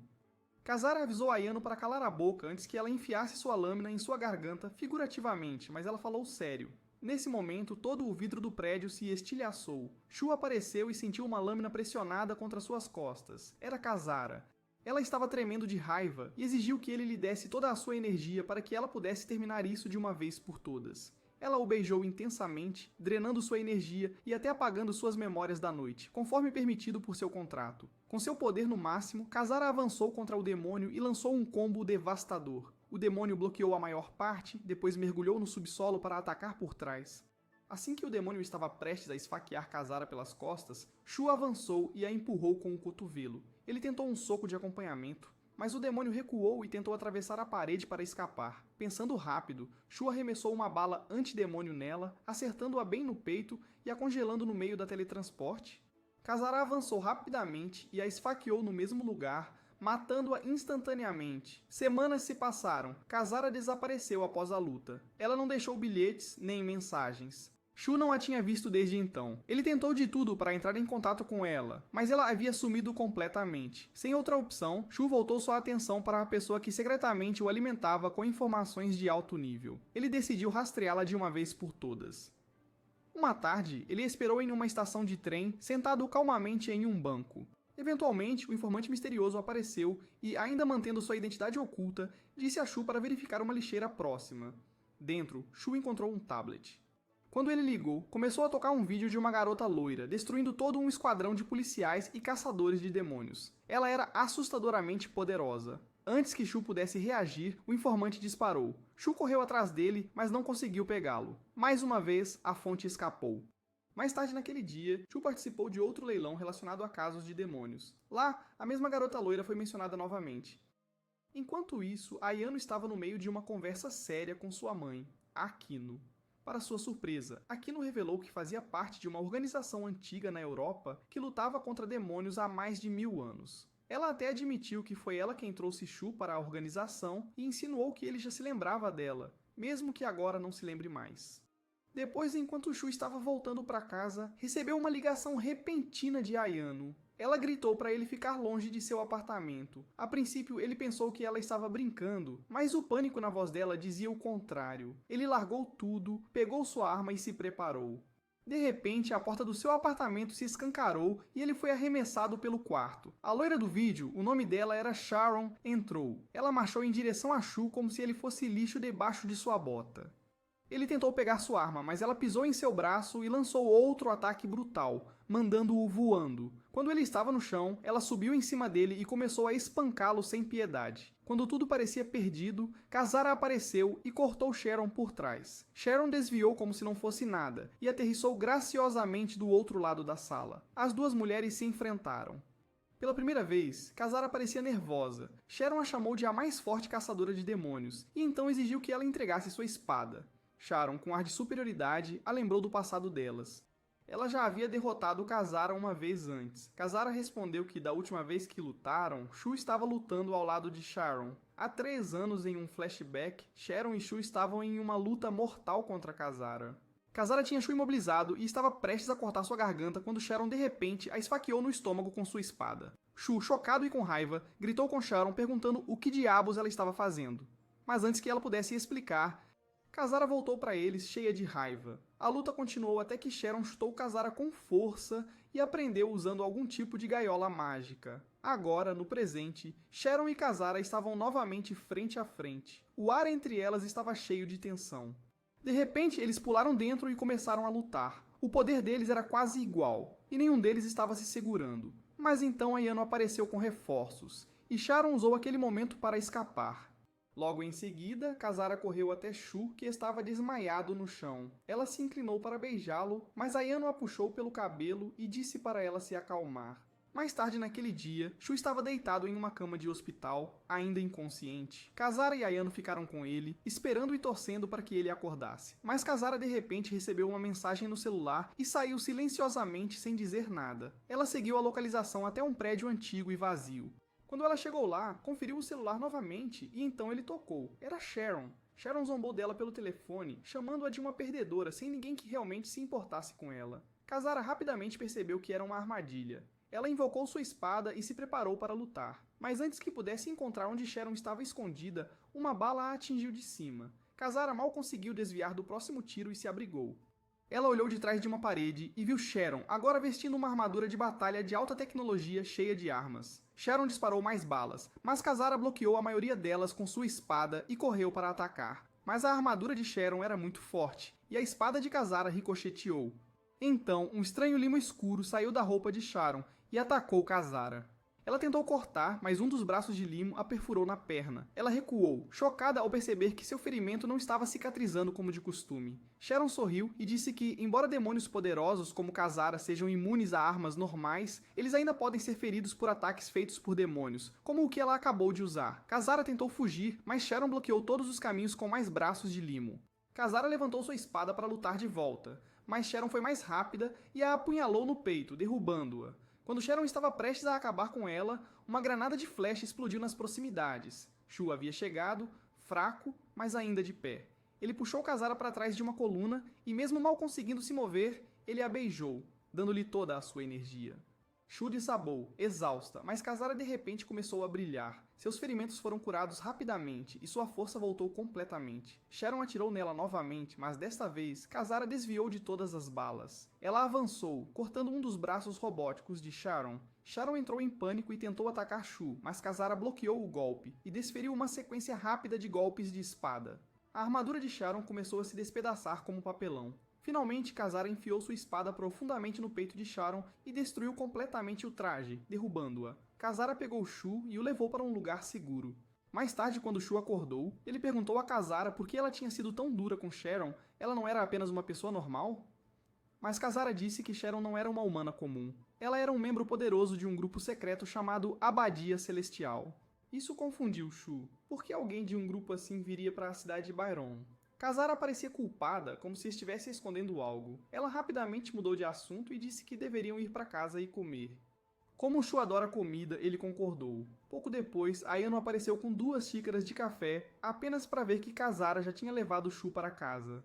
Kazara avisou Ayano para calar a boca antes que ela enfiasse sua lâmina em sua garganta figurativamente, mas ela falou sério. Nesse momento, todo o vidro do prédio se estilhaçou. Shu apareceu e sentiu uma lâmina pressionada contra suas costas. Era Kazara. Ela estava tremendo de raiva e exigiu que ele lhe desse toda a sua energia para que ela pudesse terminar isso de uma vez por todas. Ela o beijou intensamente, drenando sua energia e até apagando suas memórias da noite, conforme permitido por seu contrato. Com seu poder no máximo, Kazara avançou contra o demônio e lançou um combo devastador. O demônio bloqueou a maior parte, depois mergulhou no subsolo para atacar por trás. Assim que o demônio estava prestes a esfaquear Kazara pelas costas, Shu avançou e a empurrou com o cotovelo. Ele tentou um soco de acompanhamento, mas o demônio recuou e tentou atravessar a parede para escapar. Pensando rápido, Shu arremessou uma bala antidemônio nela, acertando-a bem no peito e a congelando no meio da teletransporte. Kazara avançou rapidamente e a esfaqueou no mesmo lugar, matando-a instantaneamente. Semanas se passaram. Kazara desapareceu após a luta. Ela não deixou bilhetes nem mensagens. Shu não a tinha visto desde então. Ele tentou de tudo para entrar em contato com ela, mas ela havia sumido completamente. Sem outra opção, Shu voltou sua atenção para a pessoa que secretamente o alimentava com informações de alto nível. Ele decidiu rastreá-la de uma vez por todas. Uma tarde, ele esperou em uma estação de trem, sentado calmamente em um banco. Eventualmente, o informante misterioso apareceu e, ainda mantendo sua identidade oculta, disse a Shu para verificar uma lixeira próxima. Dentro, Shu encontrou um tablet. Quando ele ligou, começou a tocar um vídeo de uma garota loira, destruindo todo um esquadrão de policiais e caçadores de demônios. Ela era assustadoramente poderosa. Antes que Shu pudesse reagir, o informante disparou. Shu correu atrás dele, mas não conseguiu pegá-lo. Mais uma vez, a fonte escapou. Mais tarde naquele dia, Shu participou de outro leilão relacionado a casos de demônios. Lá, a mesma garota loira foi mencionada novamente. Enquanto isso, Ayano estava no meio de uma conversa séria com sua mãe, Akino. Para sua surpresa, Akino revelou que fazia parte de uma organização antiga na Europa que lutava contra demônios há mais de 1000 anos. Ela até admitiu que foi ela quem trouxe Shu para a organização e insinuou que ele já se lembrava dela, mesmo que agora não se lembre mais. Depois, enquanto Shu estava voltando para casa, recebeu uma ligação repentina de Ayano. Ela gritou para ele ficar longe de seu apartamento. A princípio, ele pensou que ela estava brincando, mas o pânico na voz dela dizia o contrário. Ele largou tudo, pegou sua arma e se preparou. De repente, a porta do seu apartamento se escancarou e ele foi arremessado pelo quarto. A loira do vídeo, o nome dela era Sharon, entrou. Ela marchou em direção a Shu como se ele fosse lixo debaixo de sua bota. Ele tentou pegar sua arma, mas ela pisou em seu braço e lançou outro ataque brutal, mandando-o voando. Quando ele estava no chão, ela subiu em cima dele e começou a espancá-lo sem piedade. Quando tudo parecia perdido, Kazara apareceu e cortou Sharon por trás. Sharon desviou como se não fosse nada e aterrissou graciosamente do outro lado da sala. As duas mulheres se enfrentaram. Pela primeira vez, Kazara parecia nervosa. Sharon a chamou de a mais forte caçadora de demônios e então exigiu que ela entregasse sua espada. Sharon, com ar de superioridade, a lembrou do passado delas. Ela já havia derrotado Kazara uma vez antes. Kazara respondeu que da última vez que lutaram, Shu estava lutando ao lado de Sharon. Há 3 anos, em um flashback, Sharon e Shu estavam em uma luta mortal contra Kazara. Kazara tinha Shu imobilizado e estava prestes a cortar sua garganta quando Sharon de repente a esfaqueou no estômago com sua espada. Shu, chocado e com raiva, gritou com Sharon perguntando o que diabos ela estava fazendo. Mas antes que ela pudesse explicar, Kazara voltou para eles cheia de raiva. A luta continuou até que Sharon chutou Kazara com força e a prendeu usando algum tipo de gaiola mágica. Agora, no presente, Sharon e Kazara estavam novamente frente a frente. O ar entre elas estava cheio de tensão. De repente, eles pularam dentro e começaram a lutar. O poder deles era quase igual, e nenhum deles estava se segurando. Mas então Ayano apareceu com reforços, e Sharon usou aquele momento para escapar. Logo em seguida, Kazara correu até Shu, que estava desmaiado no chão. Ela se inclinou para beijá-lo, mas Ayano a puxou pelo cabelo e disse para ela se acalmar. Mais tarde naquele dia, Shu estava deitado em uma cama de hospital, ainda inconsciente. Kazara e Ayano ficaram com ele, esperando e torcendo para que ele acordasse. Mas Kazara de repente recebeu uma mensagem no celular e saiu silenciosamente sem dizer nada. Ela seguiu a localização até um prédio antigo e vazio. Quando ela chegou lá, conferiu o celular novamente e então ele tocou. Era Sharon. Sharon zombou dela pelo telefone, chamando-a de uma perdedora sem ninguém que realmente se importasse com ela. Kazara rapidamente percebeu que era uma armadilha. Ela invocou sua espada e se preparou para lutar. Mas antes que pudesse encontrar onde Sharon estava escondida, uma bala a atingiu de cima. Kazara mal conseguiu desviar do próximo tiro e se abrigou. Ela olhou de trás de uma parede e viu Sharon, agora vestindo uma armadura de batalha de alta tecnologia cheia de armas. Sharon disparou mais balas, mas Kazara bloqueou a maioria delas com sua espada e correu para atacar. Mas a armadura de Sharon era muito forte, e a espada de Kazara ricocheteou. Então, um estranho limo escuro saiu da roupa de Sharon e atacou Kazara. Ela tentou cortar, mas um dos braços de limo a perfurou na perna. Ela recuou, chocada ao perceber que seu ferimento não estava cicatrizando como de costume. Sharon sorriu e disse que, embora demônios poderosos como Kazara sejam imunes a armas normais, eles ainda podem ser feridos por ataques feitos por demônios, como o que ela acabou de usar. Kazara tentou fugir, mas Sharon bloqueou todos os caminhos com mais braços de limo. Kazara levantou sua espada para lutar de volta, mas Sharon foi mais rápida e a apunhalou no peito, derrubando-a. Quando Sharon estava prestes a acabar com ela, uma granada de flecha explodiu nas proximidades. Shu havia chegado, fraco, mas ainda de pé. Ele puxou Kazara para trás de uma coluna e, mesmo mal conseguindo se mover, ele a beijou, dando-lhe toda a sua energia. Shu desabou, exausta, mas Kazara de repente começou a brilhar. Seus ferimentos foram curados rapidamente e sua força voltou completamente. Sharon atirou nela novamente, mas desta vez, Kazara desviou de todas as balas. Ela avançou, cortando um dos braços robóticos de Sharon. Sharon entrou em pânico e tentou atacar Shu, mas Kazara bloqueou o golpe e desferiu uma sequência rápida de golpes de espada. A armadura de Sharon começou a se despedaçar como papelão. Finalmente, Kazara enfiou sua espada profundamente no peito de Sharon e destruiu completamente o traje, derrubando-a. Kazara pegou Shu e o levou para um lugar seguro. Mais tarde, quando Shu acordou, ele perguntou a Kazara por que ela tinha sido tão dura com Sharon. Ela não era apenas uma pessoa normal? Mas Kazara disse que Sharon não era uma humana comum. Ela era um membro poderoso de um grupo secreto chamado Abadia Celestial. Isso confundiu Shu. Por que alguém de um grupo assim viria para a cidade de Byron? Kazara parecia culpada, como se estivesse escondendo algo. Ela rapidamente mudou de assunto e disse que deveriam ir para casa e comer. Como Shu adora comida, ele concordou. Pouco depois, Ayano apareceu com 2 xícaras de café, apenas para ver que Kazara já tinha levado Shu para casa.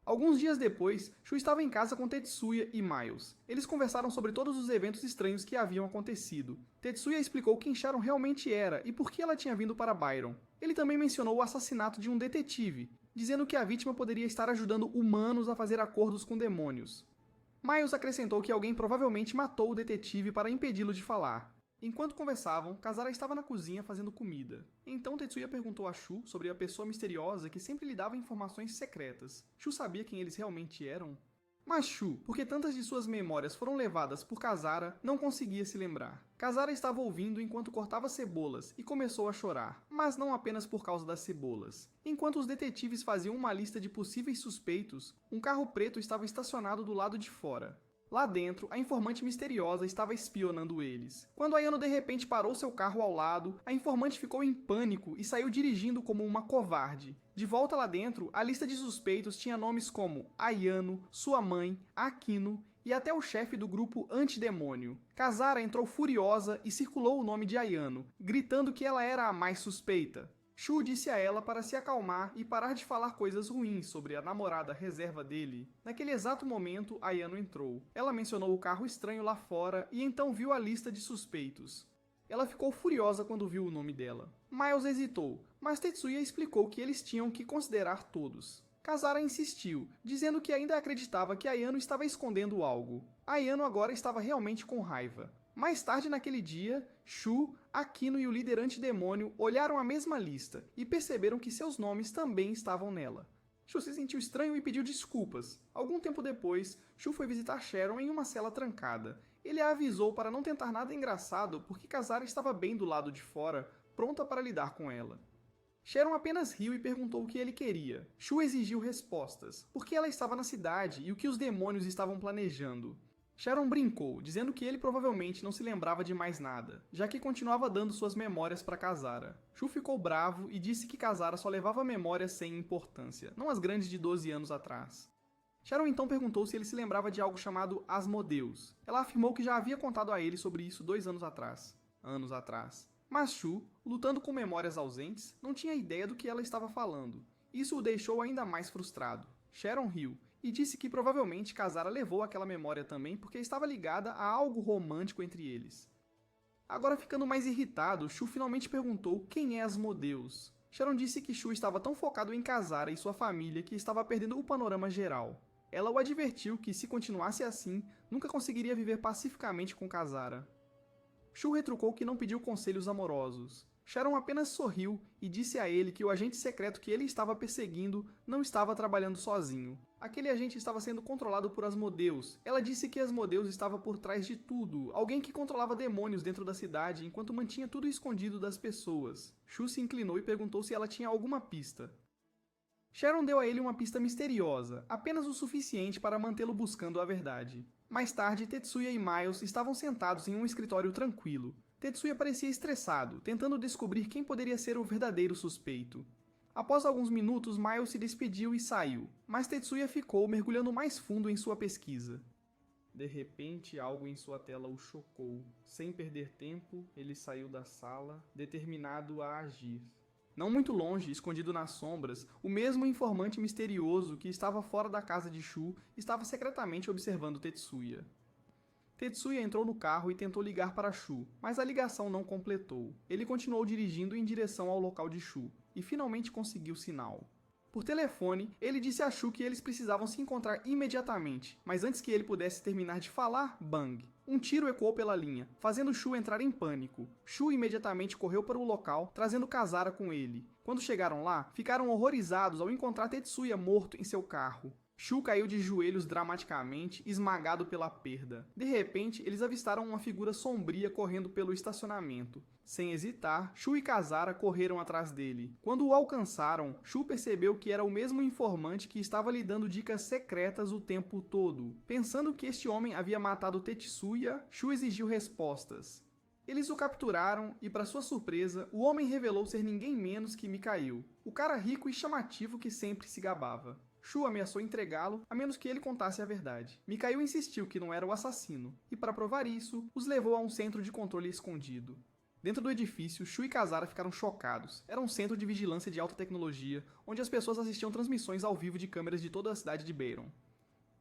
Alguns dias depois, Shu estava em casa com Tetsuya e Miles. Eles conversaram sobre todos os eventos estranhos que haviam acontecido. Tetsuya explicou quem Sharon realmente era e por que ela tinha vindo para Byron. Ele também mencionou o assassinato de um detetive, dizendo que a vítima poderia estar ajudando humanos a fazer acordos com demônios. Miles acrescentou que alguém provavelmente matou o detetive para impedi-lo de falar. Enquanto conversavam, Kazara estava na cozinha fazendo comida. Então Tetsuya perguntou a Shu sobre a pessoa misteriosa que sempre lhe dava informações secretas. Shu sabia quem eles realmente eram? Mas Shu, porque tantas de suas memórias foram levadas por Kazara, não conseguia se lembrar. Kazara estava ouvindo enquanto cortava cebolas e começou a chorar, mas não apenas por causa das cebolas. Enquanto os detetives faziam uma lista de possíveis suspeitos, um carro preto estava estacionado do lado de fora. Lá dentro, a informante misteriosa estava espionando eles. Quando Ayano de repente parou seu carro ao lado, a informante ficou em pânico e saiu dirigindo como uma covarde. De volta lá dentro, a lista de suspeitos tinha nomes como Ayano, sua mãe, Akino e até o chefe do grupo antidemônio. Kazara entrou furiosa e circulou o nome de Ayano, gritando que ela era a mais suspeita. Shu disse a ela para se acalmar e parar de falar coisas ruins sobre a namorada reserva dele. Naquele exato momento, Ayano entrou. Ela mencionou o carro estranho lá fora e então viu a lista de suspeitos. Ela ficou furiosa quando viu o nome dela. Miles hesitou, mas Tetsuya explicou que eles tinham que considerar todos. Kazara insistiu, dizendo que ainda acreditava que Ayano estava escondendo algo. Ayano agora estava realmente com raiva. Mais tarde naquele dia, Shu, Akino e o líder antidemônio olharam a mesma lista e perceberam que seus nomes também estavam nela. Shu se sentiu estranho e pediu desculpas. Algum tempo depois, Shu foi visitar Sharon em uma cela trancada. Ele a avisou para não tentar nada engraçado porque Kazara estava bem do lado de fora, pronta para lidar com ela. Sharon apenas riu e perguntou o que ele queria. Shu exigiu respostas, porque ela estava na cidade e o que os demônios estavam planejando. Sharon brincou, dizendo que ele provavelmente não se lembrava de mais nada, já que continuava dando suas memórias para Kazara. Shu ficou bravo e disse que Kazara só levava memórias sem importância, não as grandes de 12 anos atrás. Sharon então perguntou se ele se lembrava de algo chamado Asmodeus. Ela afirmou que já havia contado a ele sobre isso 2 anos atrás. Mas Shu, lutando com memórias ausentes, não tinha ideia do que ela estava falando. Isso o deixou ainda mais frustrado. Sharon riu e disse que provavelmente Kazara levou aquela memória também porque estava ligada a algo romântico entre eles. Agora ficando mais irritado, Shu finalmente perguntou quem é Asmodeus. Sharon disse que Shu estava tão focado em Kazara e sua família que estava perdendo o panorama geral. Ela o advertiu que se continuasse assim, nunca conseguiria viver pacificamente com Kazara. Shu retrucou que não pediu conselhos amorosos. Sharon apenas sorriu e disse a ele que o agente secreto que ele estava perseguindo não estava trabalhando sozinho. Aquele agente estava sendo controlado por Asmodeus. Ela disse que Asmodeus estava por trás de tudo, alguém que controlava demônios dentro da cidade enquanto mantinha tudo escondido das pessoas. Shu se inclinou e perguntou se ela tinha alguma pista. Sharon deu a ele uma pista misteriosa, apenas o suficiente para mantê-lo buscando a verdade. Mais tarde, Tetsuya e Miles estavam sentados em um escritório tranquilo. Tetsuya parecia estressado, tentando descobrir quem poderia ser o verdadeiro suspeito. Após alguns minutos, Miles se despediu e saiu, mas Tetsuya ficou mergulhando mais fundo em sua pesquisa. De repente, algo em sua tela o chocou. Sem perder tempo, ele saiu da sala, determinado a agir. Não muito longe, escondido nas sombras, o mesmo informante misterioso que estava fora da casa de Shu estava secretamente observando Tetsuya. Tetsuya entrou no carro e tentou ligar para Shu, mas a ligação não completou. Ele continuou dirigindo em direção ao local de Shu, e finalmente conseguiu sinal. Por telefone, ele disse a Shu que eles precisavam se encontrar imediatamente, mas antes que ele pudesse terminar de falar, bang! Um tiro ecoou pela linha, fazendo Shu entrar em pânico. Shu imediatamente correu para o local, trazendo Kazara com ele. Quando chegaram lá, ficaram horrorizados ao encontrar Tetsuya morto em seu carro. Shu caiu de joelhos dramaticamente, esmagado pela perda. De repente, eles avistaram uma figura sombria correndo pelo estacionamento. Sem hesitar, Shu e Kazara correram atrás dele. Quando o alcançaram, Shu percebeu que era o mesmo informante que estava lhe dando dicas secretas o tempo todo. Pensando que este homem havia matado Tetsuya, Shu exigiu respostas. Eles o capturaram e, para sua surpresa, o homem revelou ser ninguém menos que Mikhail, o cara rico e chamativo que sempre se gabava. Shu ameaçou entregá-lo a menos que ele contasse a verdade. Mikhail insistiu que não era o assassino, e para provar isso, os levou a um centro de controle escondido. Dentro do edifício, Shu e Kazara ficaram chocados. Era um centro de vigilância de alta tecnologia, onde as pessoas assistiam transmissões ao vivo de câmeras de toda a cidade de Bayron.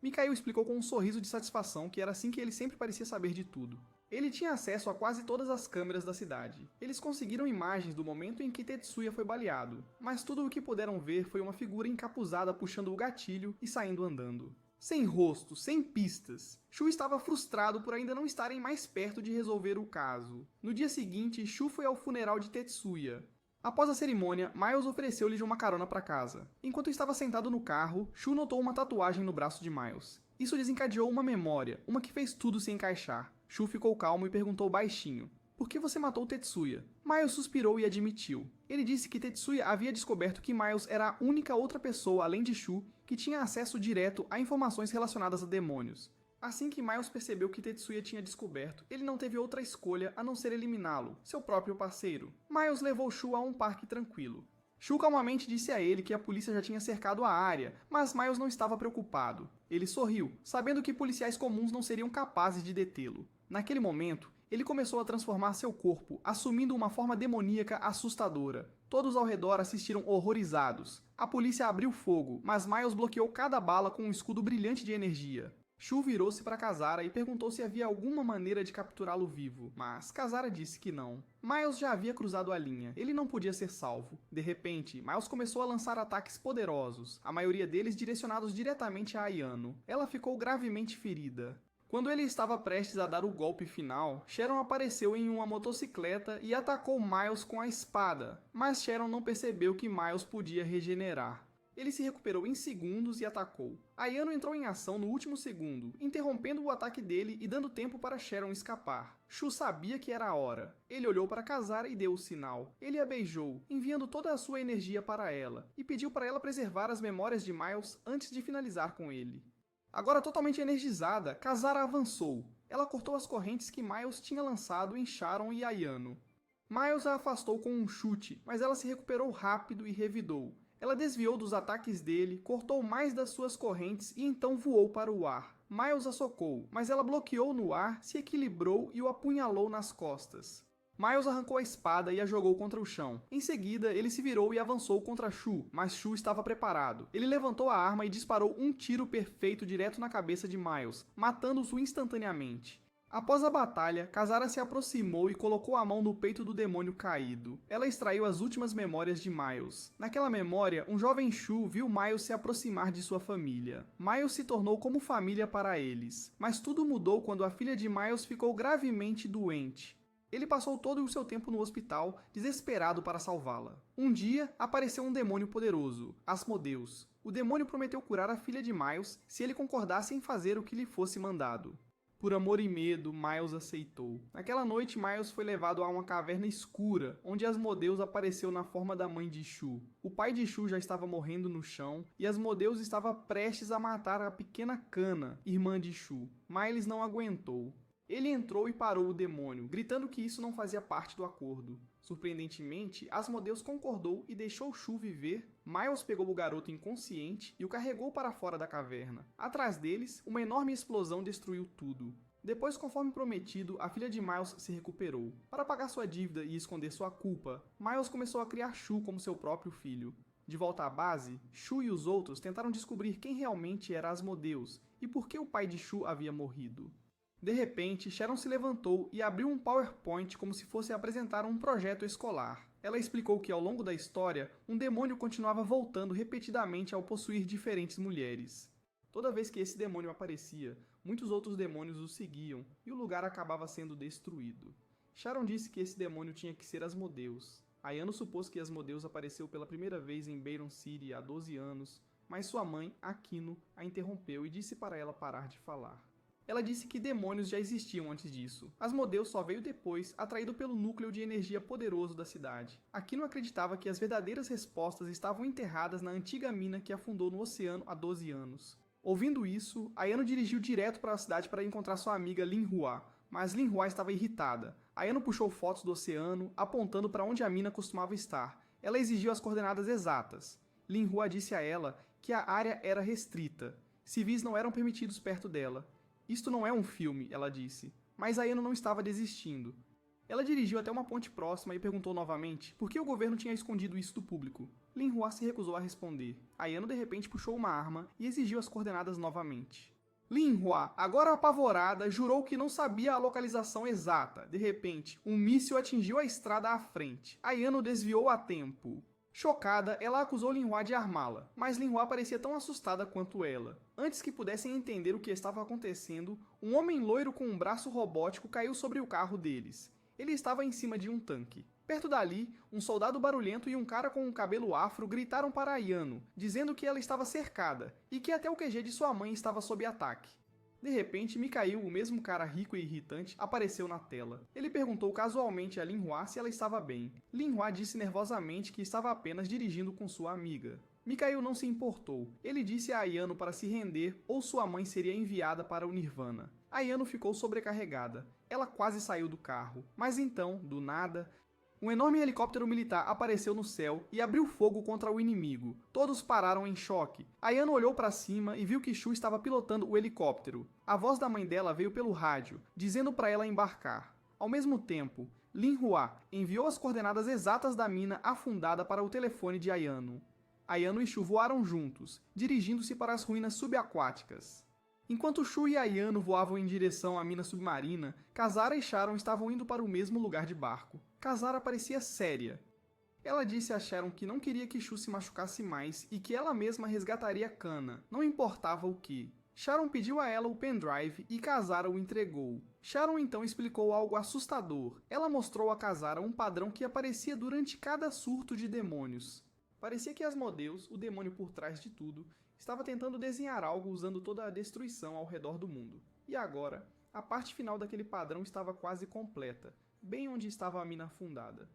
Mikhail explicou com um sorriso de satisfação que era assim que ele sempre parecia saber de tudo. Ele tinha acesso a quase todas as câmeras da cidade. Eles conseguiram imagens do momento em que Tetsuya foi baleado, mas tudo o que puderam ver foi uma figura encapuzada puxando o gatilho e saindo andando. Sem rosto, sem pistas. Shu estava frustrado por ainda não estarem mais perto de resolver o caso. No dia seguinte, Shu foi ao funeral de Tetsuya. Após a cerimônia, Miles ofereceu-lhe uma carona para casa. Enquanto estava sentado no carro, Shu notou uma tatuagem no braço de Miles. Isso desencadeou uma memória, uma que fez tudo se encaixar. Shu ficou calmo e perguntou baixinho: "Por que você matou Tetsuya?" Miles suspirou e admitiu. Ele disse que Tetsuya havia descoberto que Miles era a única outra pessoa, além de Shu, que tinha acesso direto a informações relacionadas a demônios. Assim que Miles percebeu que Tetsuya tinha descoberto, ele não teve outra escolha a não ser eliminá-lo, seu próprio parceiro. Miles levou Shu a um parque tranquilo. Shu calmamente disse a ele que a polícia já tinha cercado a área, mas Miles não estava preocupado. Ele sorriu, sabendo que policiais comuns não seriam capazes de detê-lo. Naquele momento, ele começou a transformar seu corpo, assumindo uma forma demoníaca assustadora. Todos ao redor assistiram horrorizados. A polícia abriu fogo, mas Miles bloqueou cada bala com um escudo brilhante de energia. Shu virou-se para Kazara e perguntou se havia alguma maneira de capturá-lo vivo, mas Kazara disse que não. Miles já havia cruzado a linha, ele não podia ser salvo. De repente, Miles começou a lançar ataques poderosos, a maioria deles direcionados diretamente a Ayano. Ela ficou gravemente ferida. Quando ele estava prestes a dar o golpe final, Sharon apareceu em uma motocicleta e atacou Miles com a espada, mas Sharon não percebeu que Miles podia regenerar. Ele se recuperou em segundos e atacou. Ayano entrou em ação no último segundo, interrompendo o ataque dele e dando tempo para Sharon escapar. Shu sabia que era a hora. Ele olhou para Kazara e deu o sinal. Ele a beijou, enviando toda a sua energia para ela, e pediu para ela preservar as memórias de Miles antes de finalizar com ele. Agora totalmente energizada, Kazara avançou. Ela cortou as correntes que Miles tinha lançado em Sharon e Ayano. Miles a afastou com um chute, mas ela se recuperou rápido e revidou. Ela desviou dos ataques dele, cortou mais das suas correntes e então voou para o ar. Miles a socou, mas ela bloqueou no ar, se equilibrou e o apunhalou nas costas. Miles arrancou a espada e a jogou contra o chão. Em seguida, ele se virou e avançou contra Shu, mas Shu estava preparado. Ele levantou a arma e disparou um tiro perfeito direto na cabeça de Miles, matando-o instantaneamente. Após a batalha, Kazara se aproximou e colocou a mão no peito do demônio caído. Ela extraiu as últimas memórias de Miles. Naquela memória, um jovem Shu viu Miles se aproximar de sua família. Miles se tornou como família para eles. Mas tudo mudou quando a filha de Miles ficou gravemente doente. Ele passou todo o seu tempo no hospital, desesperado para salvá-la. Um dia, apareceu um demônio poderoso, Asmodeus. O demônio prometeu curar a filha de Miles se ele concordasse em fazer o que lhe fosse mandado. Por amor e medo, Miles aceitou. Naquela noite, Miles foi levado a uma caverna escura, onde Asmodeus apareceu na forma da mãe de Shu. O pai de Shu já estava morrendo no chão, e Asmodeus estava prestes a matar a pequena Kana, irmã de Shu. Miles não aguentou. Ele entrou e parou o demônio, gritando que isso não fazia parte do acordo. Surpreendentemente, Asmodeus concordou e deixou Shu viver. Miles pegou o garoto inconsciente e o carregou para fora da caverna. Atrás deles, uma enorme explosão destruiu tudo. Depois, conforme prometido, a filha de Miles se recuperou. Para pagar sua dívida e esconder sua culpa, Miles começou a criar Shu como seu próprio filho. De volta à base, Shu e os outros tentaram descobrir quem realmente era Asmodeus e por que o pai de Shu havia morrido. De repente, Sharon se levantou e abriu um PowerPoint como se fosse apresentar um projeto escolar. Ela explicou que ao longo da história, um demônio continuava voltando repetidamente ao possuir diferentes mulheres. Toda vez que esse demônio aparecia, muitos outros demônios o seguiam e o lugar acabava sendo destruído. Sharon disse que esse demônio tinha que ser Asmodeus. Ayano supôs que Asmodeus apareceu pela primeira vez em Bayron City há 12 anos, mas sua mãe, Akino, a interrompeu e disse para ela parar de falar. Ela disse que demônios já existiam antes disso. Asmodeus só veio depois, atraído pelo núcleo de energia poderoso da cidade. Aquino acreditava que as verdadeiras respostas estavam enterradas na antiga mina que afundou no oceano há 12 anos. Ouvindo isso, Ayano dirigiu direto para a cidade para encontrar sua amiga Lin Hua, mas Lin Hua estava irritada. Ayano puxou fotos do oceano, apontando para onde a mina costumava estar. Ela exigiu as coordenadas exatas. Lin Hua disse a ela que a área era restrita. Civis não eram permitidos perto dela. Isto não é um filme, ela disse, mas Ayano não estava desistindo. Ela dirigiu até uma ponte próxima e perguntou novamente por que o governo tinha escondido isso do público. Lin Hua se recusou a responder. Ayano de repente puxou uma arma e exigiu as coordenadas novamente. Lin Hua, agora apavorada, jurou que não sabia a localização exata. De repente, um míssil atingiu a estrada à frente. Ayano desviou a tempo. Chocada, ela acusou Lin Hua de armá-la, mas Lin Hua parecia tão assustada quanto ela. Antes que pudessem entender o que estava acontecendo, um homem loiro com um braço robótico caiu sobre o carro deles. Ele estava em cima de um tanque. Perto dali, um soldado barulhento e um cara com um cabelo afro gritaram para Ayano, dizendo que ela estava cercada e que até o QG de sua mãe estava sob ataque. De repente, Mikhail, o mesmo cara rico e irritante, apareceu na tela. Ele perguntou casualmente a Lin Hua se ela estava bem. Lin Hua disse nervosamente que estava apenas dirigindo com sua amiga. Mikhail não se importou. Ele disse a Ayano para se render ou sua mãe seria enviada para o Nirvana. Ayano ficou sobrecarregada. Ela quase saiu do carro. Mas então, do nada, um enorme helicóptero militar apareceu no céu e abriu fogo contra o inimigo. Todos pararam em choque. Ayano olhou para cima e viu que Shu estava pilotando o helicóptero. A voz da mãe dela veio pelo rádio, dizendo para ela embarcar. Ao mesmo tempo, Lin Hua enviou as coordenadas exatas da mina afundada para o telefone de Ayano. Ayano e Shu voaram juntos, dirigindo-se para as ruínas subaquáticas. Enquanto Shu e Ayano voavam em direção à mina submarina, Kazara e Sharon estavam indo para o mesmo lugar de barco. Kazara parecia séria. Ela disse a Sharon que não queria que Shu se machucasse mais e que ela mesma resgataria Kana, não importava o que. Sharon pediu a ela o pendrive e Kazara o entregou. Sharon então explicou algo assustador. Ela mostrou a Kazara um padrão que aparecia durante cada surto de demônios. Parecia que Asmodeus, o demônio por trás de tudo, estava tentando desenhar algo usando toda a destruição ao redor do mundo. E agora, a parte final daquele padrão estava quase completa, bem onde estava a mina afundada.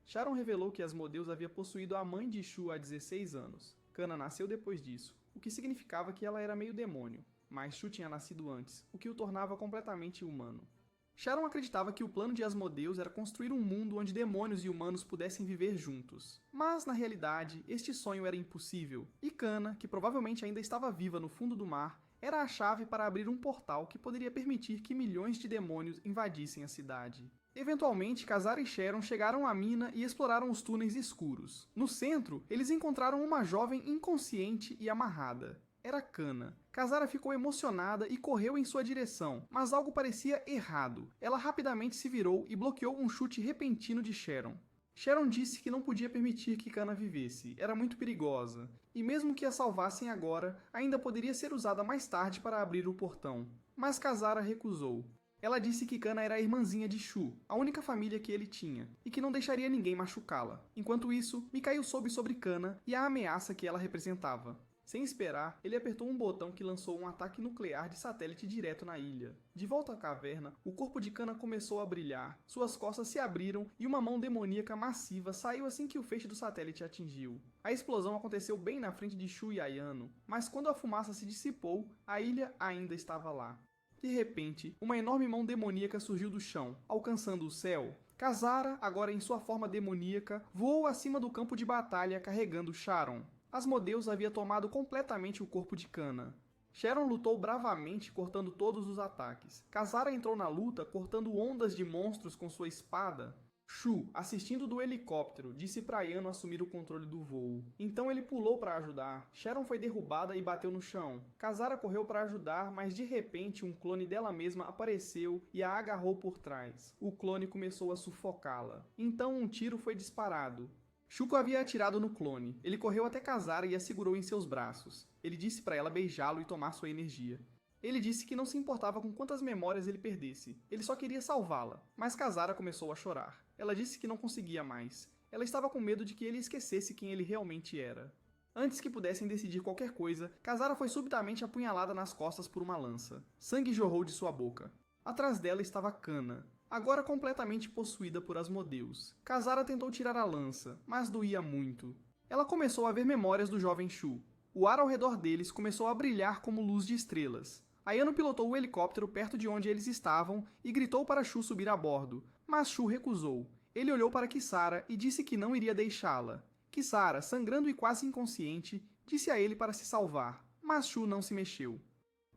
Sharon revelou que Asmodeus havia possuído a mãe de Shu há 16 anos. Kana nasceu depois disso, o que significava que ela era meio demônio. mas Shu tinha nascido antes, o que o tornava completamente humano. Sharon acreditava que o plano de Asmodeus era construir um mundo onde demônios e humanos pudessem viver juntos. Mas, na realidade, este sonho era impossível, e Kana, que provavelmente ainda estava viva no fundo do mar, era a chave para abrir um portal que poderia permitir que milhões de demônios invadissem a cidade. Eventualmente, Kazara e Sharon chegaram à mina e exploraram os túneis escuros. No centro, eles encontraram uma jovem inconsciente e amarrada. Era Kana. Kazara ficou emocionada e correu em sua direção, mas algo parecia errado. Ela rapidamente se virou e bloqueou um chute repentino de Sharon. Sharon disse que não podia permitir que Kana vivesse, era muito perigosa, e mesmo que a salvassem agora, ainda poderia ser usada mais tarde para abrir o portão. Mas Kazara recusou. Ela disse que Kana era a irmãzinha de Shu, a única família que ele tinha, e que não deixaria ninguém machucá-la. Enquanto isso, Mikhail soube sobre Kana e a ameaça que ela representava. Sem esperar, ele apertou um botão que lançou um ataque nuclear de satélite direto na ilha. De volta à caverna, o corpo de Kana começou a brilhar, suas costas se abriram e uma mão demoníaca massiva saiu assim que o feixe do satélite atingiu. A explosão aconteceu bem na frente de Shu e Ayano, mas quando a fumaça se dissipou, a ilha ainda estava lá. De repente, uma enorme mão demoníaca surgiu do chão, alcançando o céu. Kazara, agora em sua forma demoníaca, voou acima do campo de batalha carregando Sharon. Asmodeus havia tomado completamente o corpo de Kana. Sharon lutou bravamente, cortando todos os ataques. Kazara entrou na luta, cortando ondas de monstros com sua espada. Shu, assistindo do helicóptero, disse para Ayano assumir o controle do voo. Então ele pulou para ajudar. Sharon foi derrubada e bateu no chão. Kazara correu para ajudar, mas de repente um clone dela mesma apareceu e a agarrou por trás. O clone começou a sufocá-la. Então um tiro foi disparado. Shuko havia atirado no clone. Ele correu até Kazara e a segurou em seus braços. Ele disse para ela beijá-lo e tomar sua energia. Ele disse que não se importava com quantas memórias ele perdesse. Ele só queria salvá-la. Mas Kazara começou a chorar. Ela disse que não conseguia mais. Ela estava com medo de que ele esquecesse quem ele realmente era. Antes que pudessem decidir qualquer coisa, Kazara foi subitamente apunhalada nas costas por uma lança. Sangue jorrou de sua boca. Atrás dela estava Kana, agora completamente possuída por Asmodeus. Kazara tentou tirar a lança, mas doía muito. Ela começou a ver memórias do jovem Shu. O ar ao redor deles começou a brilhar como luz de estrelas. Ayano pilotou o helicóptero perto de onde eles estavam e gritou para Shu subir a bordo, mas Shu recusou. Ele olhou para Kisara e disse que não iria deixá-la. Kisara, sangrando e quase inconsciente, disse a ele para se salvar, mas Shu não se mexeu.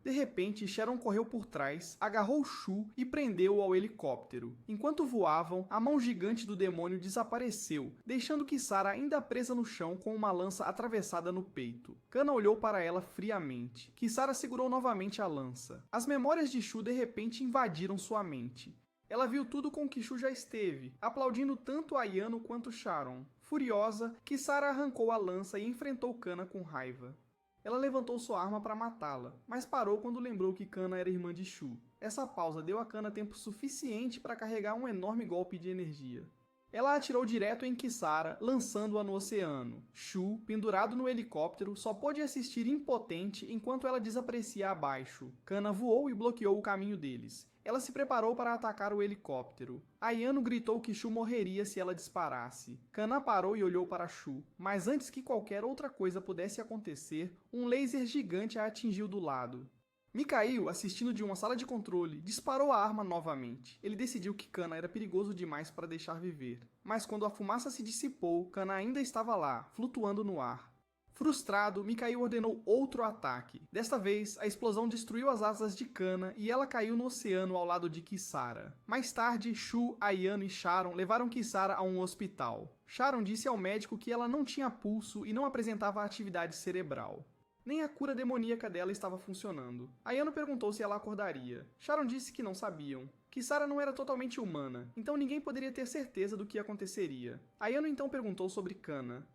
De repente, Sharon correu por trás, agarrou Shu e prendeu-o ao helicóptero. Enquanto voavam, a mão gigante do demônio desapareceu, deixando Kisara ainda presa no chão com uma lança atravessada no peito. Kana olhou para ela friamente. Kisara segurou novamente a lança. As memórias de Shu de repente invadiram sua mente. Ela viu tudo com que Shu já esteve, aplaudindo tanto Ayano quanto Sharon. Furiosa, Kisara arrancou a lança e enfrentou Kana com raiva. Ela levantou sua arma para matá-la, mas parou quando lembrou que Kana era irmã de Shu. Essa pausa deu a Kana tempo suficiente para carregar um enorme golpe de energia. Ela atirou direto em Kisara, lançando-a no oceano. Shu, pendurado no helicóptero, só pôde assistir impotente enquanto ela desaparecia abaixo. Kana voou e bloqueou o caminho deles. Ela se preparou para atacar o helicóptero. Ayano gritou que Shu morreria se ela disparasse. Kana parou e olhou para Shu, mas antes que qualquer outra coisa pudesse acontecer, um laser gigante a atingiu do lado. Mikhail, assistindo de uma sala de controle, disparou a arma novamente. Ele decidiu que Kana era perigoso demais para deixar viver. Mas quando a fumaça se dissipou, Kana ainda estava lá, flutuando no ar. Frustrado, Mikhail ordenou outro ataque. Desta vez, a explosão destruiu as asas de Kana e ela caiu no oceano ao lado de Kisara. Mais tarde, Shu, Ayano e Sharon levaram Kisara a um hospital. Sharon disse ao médico que ela não tinha pulso e não apresentava atividade cerebral. Nem a cura demoníaca dela estava funcionando. Ayano perguntou se ela acordaria. Sharon disse que não sabiam. Kisara não era totalmente humana, então ninguém poderia ter certeza do que aconteceria. Ayano então perguntou sobre Kana.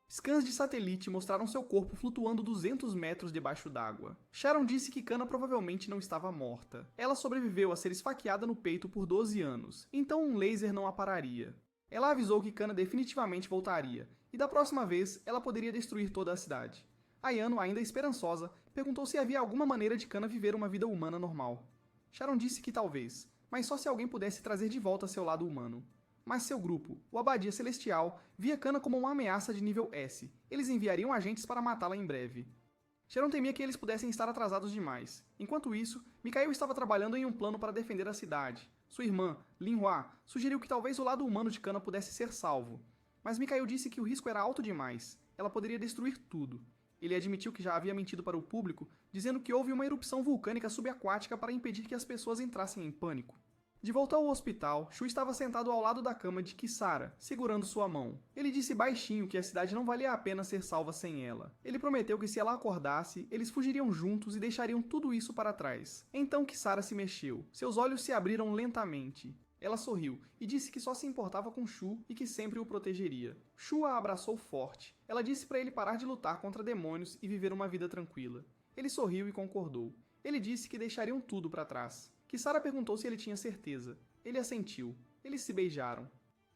Scans de satélite mostraram seu corpo flutuando 200 metros debaixo d'água. Sharon disse que Kana provavelmente não estava morta. Ela sobreviveu a ser esfaqueada no peito por 12 anos, então um laser não a pararia. Ela avisou que Kana definitivamente voltaria, e da próxima vez ela poderia destruir toda a cidade. Ayano, ainda esperançosa, perguntou se havia alguma maneira de Kana viver uma vida humana normal. Sharon disse que talvez, mas só se alguém pudesse trazer de volta seu lado humano. Mas seu grupo, o Abadia Celestial, via Kana como uma ameaça de nível S. Eles enviariam agentes para matá-la em breve. Sharon temia que eles pudessem estar atrasados demais. Enquanto isso, Mikhail estava trabalhando em um plano para defender a cidade. Sua irmã, Linhua, sugeriu que talvez o lado humano de Kana pudesse ser salvo. Mas Mikhail disse que o risco era alto demais. Ela poderia destruir tudo. Ele admitiu que já havia mentido para o público, dizendo que houve uma erupção vulcânica subaquática para impedir que as pessoas entrassem em pânico. De volta ao hospital, Shu estava sentado ao lado da cama de Kisara, segurando sua mão. Ele disse baixinho que a cidade não valia a pena ser salva sem ela. Ele prometeu que se ela acordasse, eles fugiriam juntos e deixariam tudo isso para trás. Então Kisara se mexeu. Seus olhos se abriram lentamente. Ela sorriu e disse que só se importava com Shu e que sempre o protegeria. Shu a abraçou forte. Ela disse para ele parar de lutar contra demônios e viver uma vida tranquila. Ele sorriu e concordou. Ele disse que deixariam tudo para trás. Kisara perguntou se ele tinha certeza. Ele assentiu. Eles se beijaram.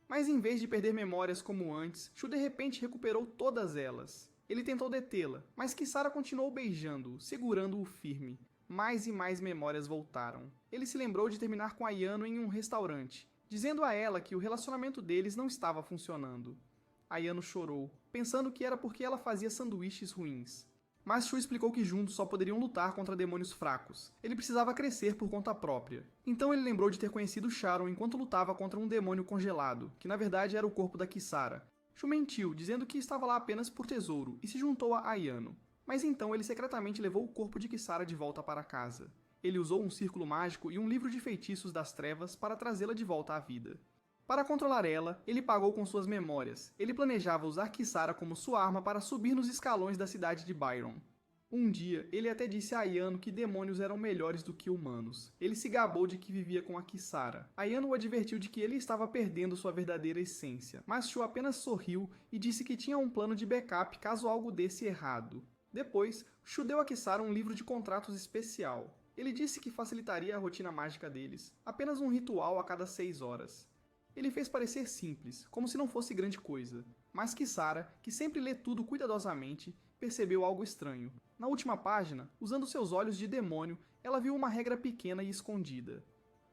Mas em vez de perder memórias como antes, Shu de repente recuperou todas elas. Ele tentou detê-la, mas Kisara continuou beijando-o, segurando-o firme. Mais e mais memórias voltaram. Ele se lembrou de terminar com Ayano em um restaurante, dizendo a ela que o relacionamento deles não estava funcionando. Ayano chorou, pensando que era porque ela fazia sanduíches ruins. Mas Shu explicou que juntos só poderiam lutar contra demônios fracos. Ele precisava crescer por conta própria. Então ele lembrou de ter conhecido Sharon enquanto lutava contra um demônio congelado, que na verdade era o corpo da Kisara. Shu mentiu, dizendo que estava lá apenas por tesouro, e se juntou a Ayano. Mas então ele secretamente levou o corpo de Kisara de volta para casa. Ele usou um círculo mágico e um livro de feitiços das trevas para trazê-la de volta à vida. Para controlar ela, ele pagou com suas memórias. Ele planejava usar Kisara como sua arma para subir nos escalões da cidade de Byron. Um dia, ele até disse a Ayano que demônios eram melhores do que humanos. Ele se gabou de que vivia com a Kisara. Ayano o advertiu de que ele estava perdendo sua verdadeira essência, mas Shu apenas sorriu e disse que tinha um plano de backup caso algo desse errado. Depois, Shu deu a Kisara um livro de contratos especial. Ele disse que facilitaria a rotina mágica deles, apenas um ritual a cada 6 horas. Ele fez parecer simples, como se não fosse grande coisa. Mas Kisara, que sempre lê tudo cuidadosamente, percebeu algo estranho. Na última página, usando seus olhos de demônio, ela viu uma regra pequena e escondida.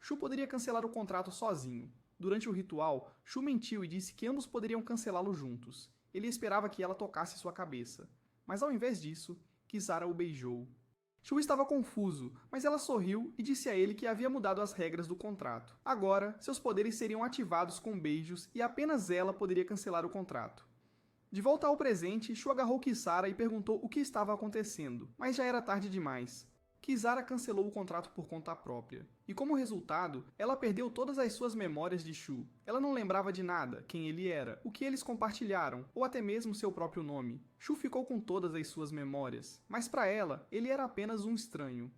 Shu poderia cancelar o contrato sozinho. Durante o ritual, Shu mentiu e disse que ambos poderiam cancelá-lo juntos. Ele esperava que ela tocasse sua cabeça. Mas ao invés disso, Kisara o beijou. Shu estava confuso, mas ela sorriu e disse a ele que havia mudado as regras do contrato. Agora, seus poderes seriam ativados com beijos e apenas ela poderia cancelar o contrato. De volta ao presente, Shu agarrou Kisara e perguntou o que estava acontecendo, mas já era tarde demais. Kisara cancelou o contrato por conta própria. E como resultado, ela perdeu todas as suas memórias de Shu. Ela não lembrava de nada, quem ele era, o que eles compartilharam, ou até mesmo seu próprio nome. Shu ficou com todas as suas memórias, mas para ela, ele era apenas um estranho.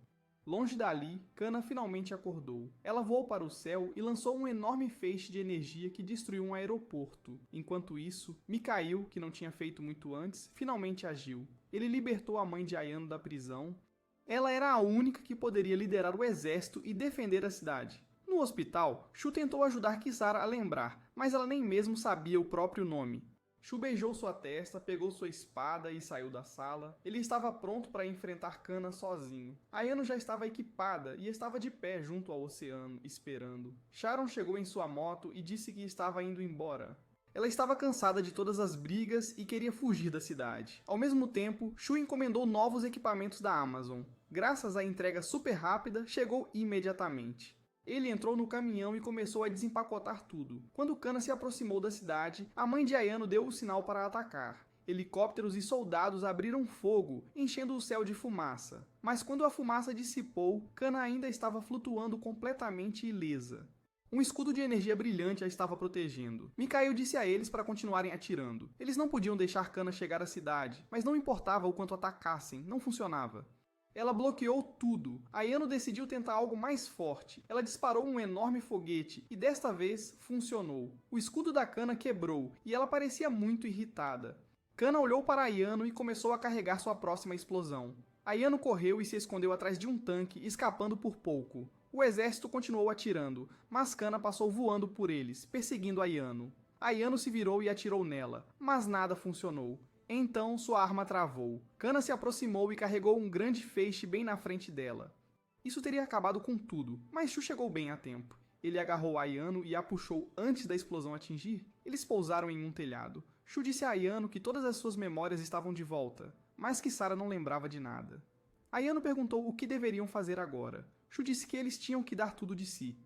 Longe dali, Kana finalmente acordou. Ela voou para o céu e lançou um enorme feixe de energia que destruiu um aeroporto. Enquanto isso, Mikhail, que não tinha feito muito antes, finalmente agiu. Ele libertou a mãe de Ayano da prisão. Ela era a única que poderia liderar o exército e defender a cidade. No hospital, Shu tentou ajudar Kisara a lembrar, mas ela nem mesmo sabia o próprio nome. Shu beijou sua testa, pegou sua espada e saiu da sala. Ele estava pronto para enfrentar Kana sozinho. Ayano já estava equipada e estava de pé junto ao oceano, esperando. Sharon chegou em sua moto e disse que estava indo embora. Ela estava cansada de todas as brigas e queria fugir da cidade. Ao mesmo tempo, Shu encomendou novos equipamentos da Amazon. Graças à entrega super rápida, chegou imediatamente. Ele entrou no caminhão e começou a desempacotar tudo. Quando Kana se aproximou da cidade, a mãe de Ayano deu o sinal para atacar. Helicópteros e soldados abriram fogo, enchendo o céu de fumaça. Mas quando a fumaça dissipou, Kana ainda estava flutuando completamente ilesa. Um escudo de energia brilhante a estava protegendo. Mikhail disse a eles para continuarem atirando. Eles não podiam deixar Kana chegar à cidade, mas não importava o quanto atacassem, não funcionava. Ela bloqueou tudo. Ayano decidiu tentar algo mais forte. Ela disparou um enorme foguete e desta vez funcionou. O escudo da Kana quebrou e ela parecia muito irritada. Kana olhou para Ayano e começou a carregar sua próxima explosão. Ayano correu e se escondeu atrás de um tanque, escapando por pouco. O exército continuou atirando, mas Kana passou voando por eles, perseguindo Ayano. Ayano se virou e atirou nela, mas nada funcionou. Então sua arma travou. Kana se aproximou e carregou um grande feixe bem na frente dela. Isso teria acabado com tudo, mas Shu chegou bem a tempo. Ele agarrou Ayano e a puxou antes da explosão atingir. Eles pousaram em um telhado. Shu disse a Ayano que todas as suas memórias estavam de volta. mas Kisara não lembrava de nada. Ayano perguntou o que deveriam fazer agora. Shu disse que eles tinham que dar tudo de si.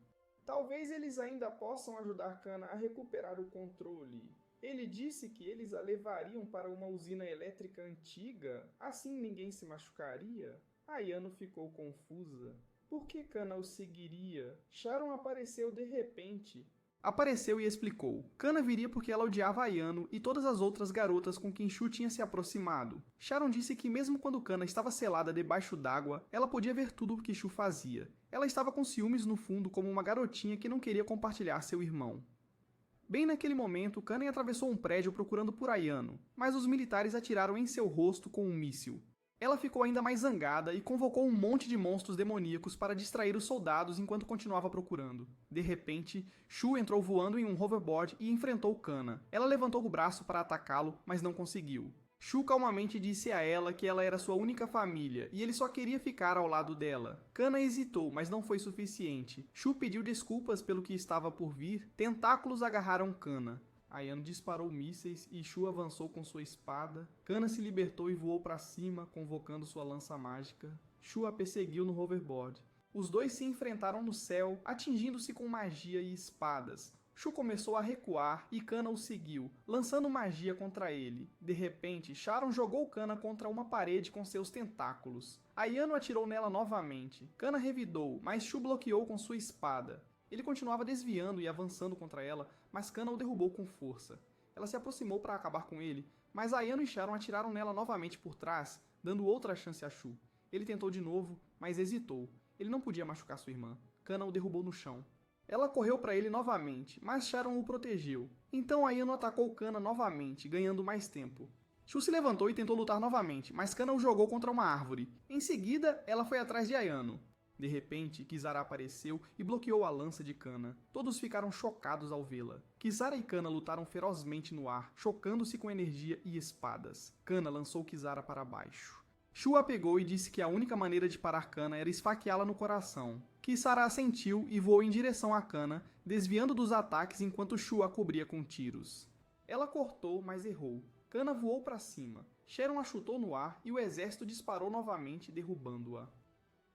Talvez eles ainda possam ajudar Kana a recuperar o controle. Ele disse que eles a levariam para uma usina elétrica antiga, assim ninguém se machucaria. Ayano ficou confusa. Por que Kana o seguiria? Sharon apareceu de repente. Apareceu e explicou. Kana viria porque ela odiava Ayano e todas as outras garotas com quem Shu tinha se aproximado. Sharon disse que mesmo quando Kana estava selada debaixo d'água, ela podia ver tudo o que Shu fazia. Ela estava com ciúmes no fundo como uma garotinha que não queria compartilhar seu irmão. Bem naquele momento, Kana atravessou um prédio procurando por Ayano, mas os militares atiraram em seu rosto com um míssil. Ela ficou ainda mais zangada e convocou um monte de monstros demoníacos para distrair os soldados enquanto continuava procurando. De repente, Shu entrou voando em um hoverboard e enfrentou Kana. Ela levantou o braço para atacá-lo, mas não conseguiu. Shu calmamente disse a ela que ela era sua única família e ele só queria ficar ao lado dela. Kana hesitou, mas não foi suficiente. Shu pediu desculpas pelo que estava por vir. Tentáculos agarraram Kana. Ayano disparou mísseis e Shu avançou com sua espada. Kana se libertou e voou para cima, convocando sua lança mágica. Shu a perseguiu no hoverboard. Os dois se enfrentaram no céu, atingindo-se com magia e espadas. Shu começou a recuar e Kana o seguiu, lançando magia contra ele. De repente, Sharon jogou Kana contra uma parede com seus tentáculos. Ayano atirou nela novamente. Kana revidou, mas Shu bloqueou com sua espada. Ele continuava desviando e avançando contra ela, mas Kana o derrubou com força. Ela se aproximou para acabar com ele, mas Ayano e Sharon atiraram nela novamente por trás, dando outra chance a Shu. Ele tentou de novo, mas hesitou. Ele não podia machucar sua irmã. Kana o derrubou no chão. Ela correu para ele novamente, mas Sharon o protegeu. Então Ayano atacou Kana novamente, ganhando mais tempo. Shu se levantou e tentou lutar novamente, mas Kana o jogou contra uma árvore. Em seguida, ela foi atrás de Ayano. De repente, Kisara apareceu e bloqueou a lança de Kana. Todos ficaram chocados ao vê-la. Kisara e Kana lutaram ferozmente no ar, chocando-se com energia e espadas. Kana lançou Kisara para baixo. Shu a pegou e disse que a única maneira de parar Kana era esfaqueá-la no coração. Kisara assentiu e voou em direção a Kana, desviando dos ataques enquanto Shu a cobria com tiros. Ela cortou, mas errou. Kana voou para cima. Sharon a chutou no ar e o exército disparou novamente, derrubando-a.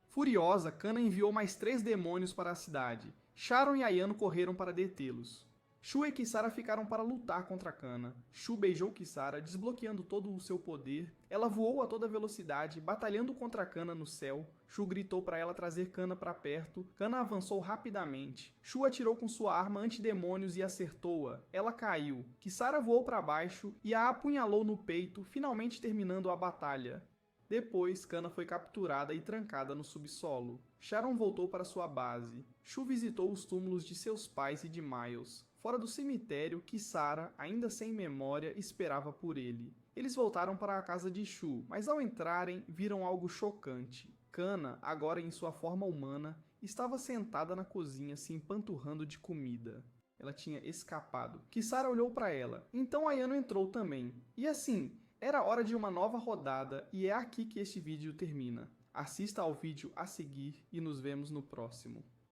Furiosa, Kana enviou mais 3 demônios para a cidade. Sharon e Ayano correram para detê-los. Shu e Kisara ficaram para lutar contra Kana. Shu beijou Kisara, desbloqueando todo o seu poder. Ela voou a toda velocidade, batalhando contra Kana no céu. Shu gritou para ela trazer Kana para perto. Kana avançou rapidamente. Shu atirou com sua arma antidemônios e acertou-a. Ela caiu. Kisara voou para baixo e a apunhalou no peito, finalmente terminando a batalha. Depois, Kana foi capturada e trancada no subsolo. Sharon voltou para sua base. Shu visitou os túmulos de seus pais e de Miles. Fora do cemitério, Kisara, ainda sem memória, esperava por ele. Eles voltaram para a casa de Shu, mas ao entrarem, viram algo chocante. Kana, agora em sua forma humana, estava sentada na cozinha se empanturrando de comida. Ela tinha escapado. Kisara olhou para ela. Então Ayano entrou também. E assim, era hora de uma nova rodada e é aqui que este vídeo termina. Assista ao vídeo a seguir e nos vemos no próximo.